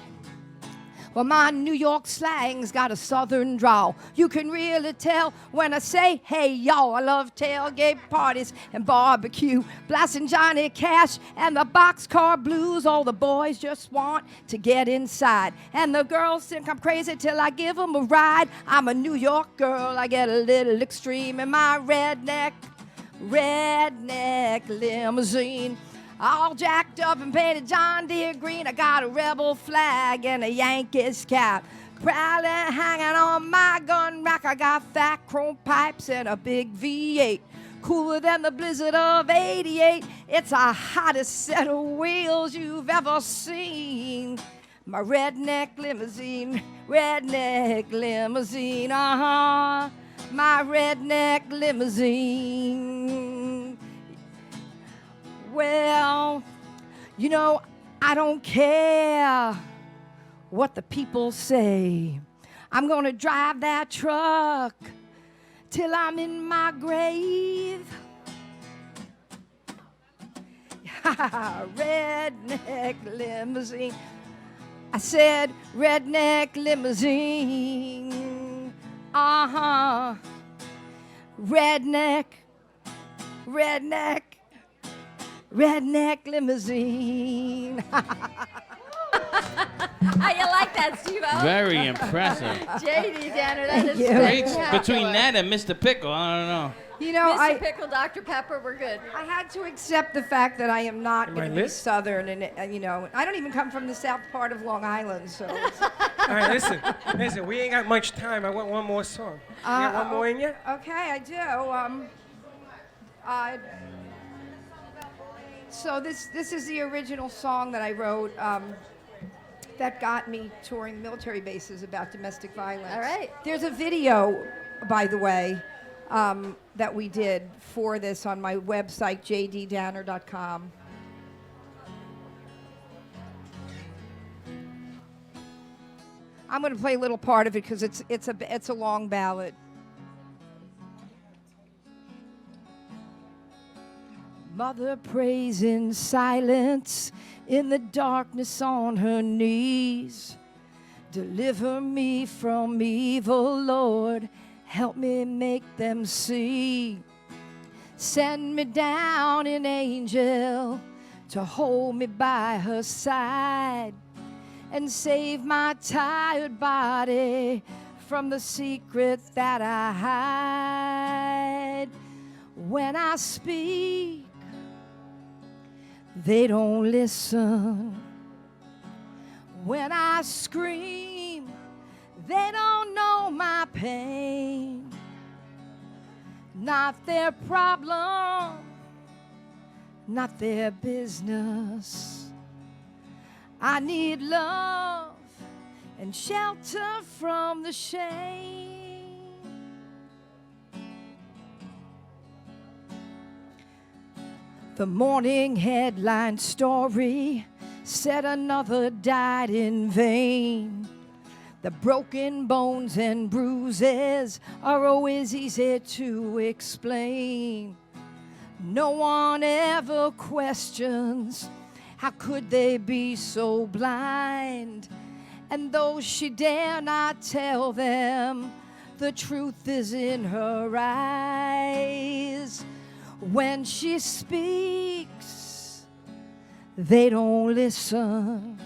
K: Well, my New York slang's got a southern drawl. You can really tell when I say, hey, y'all. I love tailgate parties and barbecue, blasting Johnny Cash and the boxcar blues. All the boys just want to get inside, and the girls think I'm crazy till I give them a ride. I'm a New York girl. I get a little extreme in my redneck limousine. All jacked up and painted John Deere green. I got a rebel flag and a Yankees cap, proudly hanging on my gun rack. I got fat chrome pipes and a big V8, cooler than the blizzard of '88. It's the hottest set of wheels you've ever seen. My redneck limousine, my redneck limousine. Well, you know, I don't care what the people say. I'm gonna drive that truck till I'm in my grave. Redneck limousine. I said redneck limousine. Redneck limousine.
C: How you like that, Steve-O?
A: Very impressive.
C: J.D. Danner, that is
A: Great.
C: fantastic.
A: Between that and Mr. Pickle, I don't know.
K: You know,
C: Mr. Pickle, Dr. Pepper, we're good.
K: I had to accept the fact that I am not
B: Am
K: going
B: I
K: to be
B: lit?
K: Southern, and you know, I don't even come from the south part of Long Island, so.
B: All right, listen, we ain't got much time. I want one more song. You got one more in you?
K: Okay, I do. So this is the original song that I wrote that got me touring military bases about domestic violence.
C: All right.
K: There's a video, by the way, that we did for this on my website, jddanner.com. I'm going to play a little part of it because it's a long ballad. Mother prays in silence, in the darkness on her knees. Deliver me from evil, Lord. Help me make them see. Send me down an angel to hold me by her side and save my tired body from the secret that I hide. When I speak, they don't listen. When I scream, they don't know my pain. Not their problem, not their business. I need love and shelter from the shame. The morning headline story said another died in vain. The broken bones and bruises are always easy to explain. No one ever questions, how could they be so blind? And though she dare not tell them, the truth is in her eyes. When she speaks, they don't listen.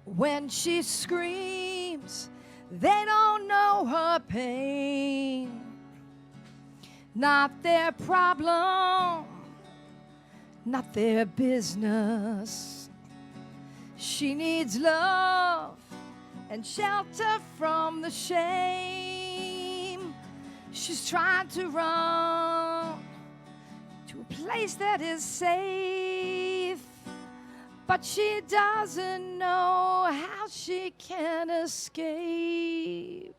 K: When she screams, they don't know her pain. Not their problem, not their business. She needs love and shelter from the shame. She's trying to run to a place that is safe, but she doesn't know how she can escape.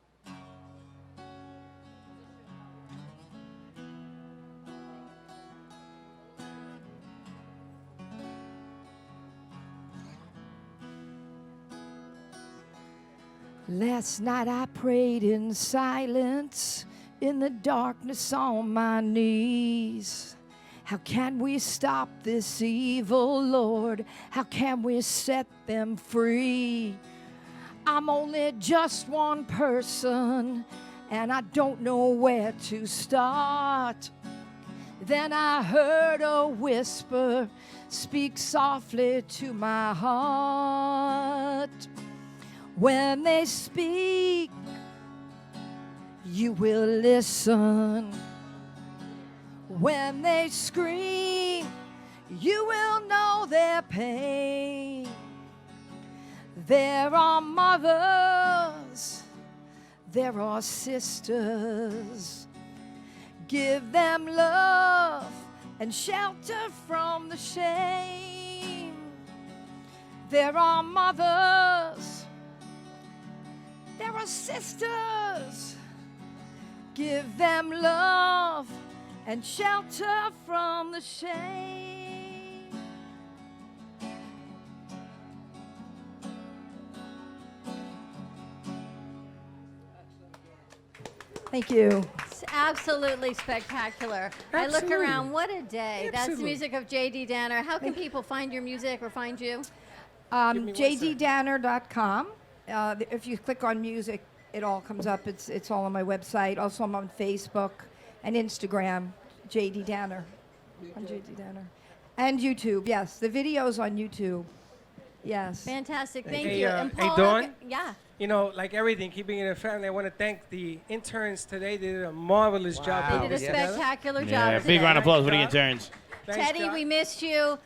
K: Last night I prayed in silence, in the darkness on my knees. How can we stop this evil, Lord? How can we set them free? I'm only just one person, and I don't know where to start. Then I heard a whisper speak softly to my heart. When they speak, you will listen. When they scream, you will know their pain. There are mothers, there are sisters. Give them love and shelter from the shame. There are mothers, there are sisters. Give them love and shelter from the shame. Thank you.
C: It's absolutely spectacular. I look around, what a day. That's the music of J.D. Danner. How can people find your music or find you?
K: JDDanner.com. If you click on music, it all comes up. It's all on my website. Also, I'm on Facebook and Instagram, J.D. Danner. On J.D. Danner. And YouTube, yes. The video's on YouTube. Yes.
C: Fantastic. Thank
B: Hey,
C: you.
B: hey,
C: And Paul,
B: Dawn?
C: yeah.
B: You know, like everything, keeping it in the family, I want to thank the interns today. They did a marvelous job.
C: They did a spectacular job
A: Yeah,
C: today.
A: big round of applause for the interns.
C: Teddy,
B: Scott.
C: we missed you.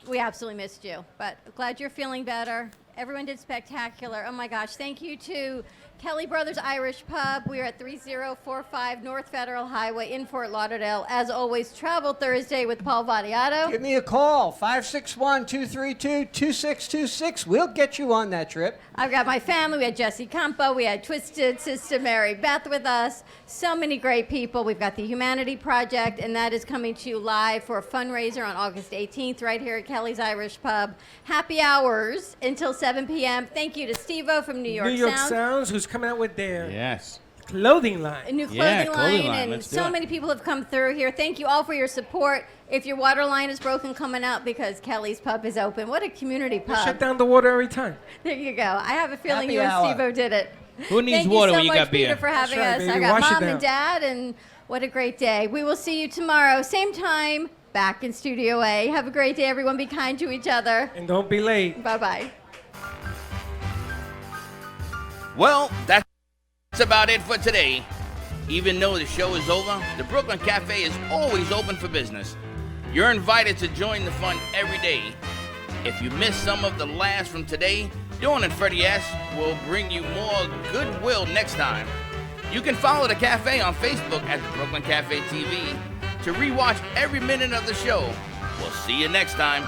C: We absolutely missed you, but glad you're feeling better. Everyone did spectacular. Oh my gosh, thank you to Kelly Brothers Irish Pub. We are at 3045 North Federal Highway in Fort Lauderdale. As always, Travel Thursday with Paul Vadiato.
D: Give me a call, 561-232-2626. We'll get you on that trip.
C: I've got my family. We had Jesse Campo. We had Twisted Sister Mary Beth with us. So many great people. We've got the Humanity Project, and that is coming to you live for a fundraiser on August 18th right here at Kelly's Irish Pub. Happy hours until 7 p.m. Thank you to Steve-O from New York
B: Sounds, who's coming out with their
A: Yes.
B: clothing line.
C: A new clothing line, and
A: Let's do
C: so
A: it.
C: many people have come through here. Thank you all for your support. If your water line is broken, coming out because Kelly's Pub is open. What a community
B: They
C: pub.
B: shut down the water every time.
C: There you go. I have a feeling
B: Happy
C: you
B: hour.
C: and Steve-O did it.
A: Who needs
C: Thank
A: water
C: you so
A: when you
C: much,
A: got beer?
C: Peter, for having
B: That's right,
C: us. I
B: baby.
C: got
B: Wash it
C: Mom and
B: down.
C: Dad, and what a great day. We will see you tomorrow, same time, back in Studio A. Have a great day, everyone. Be kind to each other.
B: And don't be late.
C: Bye-bye.
A: Well, that's about it for today. Even though the show is over, the Brooklyn Cafe is always open for business. You're invited to join the fun every day. If you missed some of the laughs from today, Dawn and Freddie S. will bring you more goodwill next time. You can follow the cafe on Facebook at the Brooklyn Cafe TV to rewatch every minute of the show. We'll see you next time.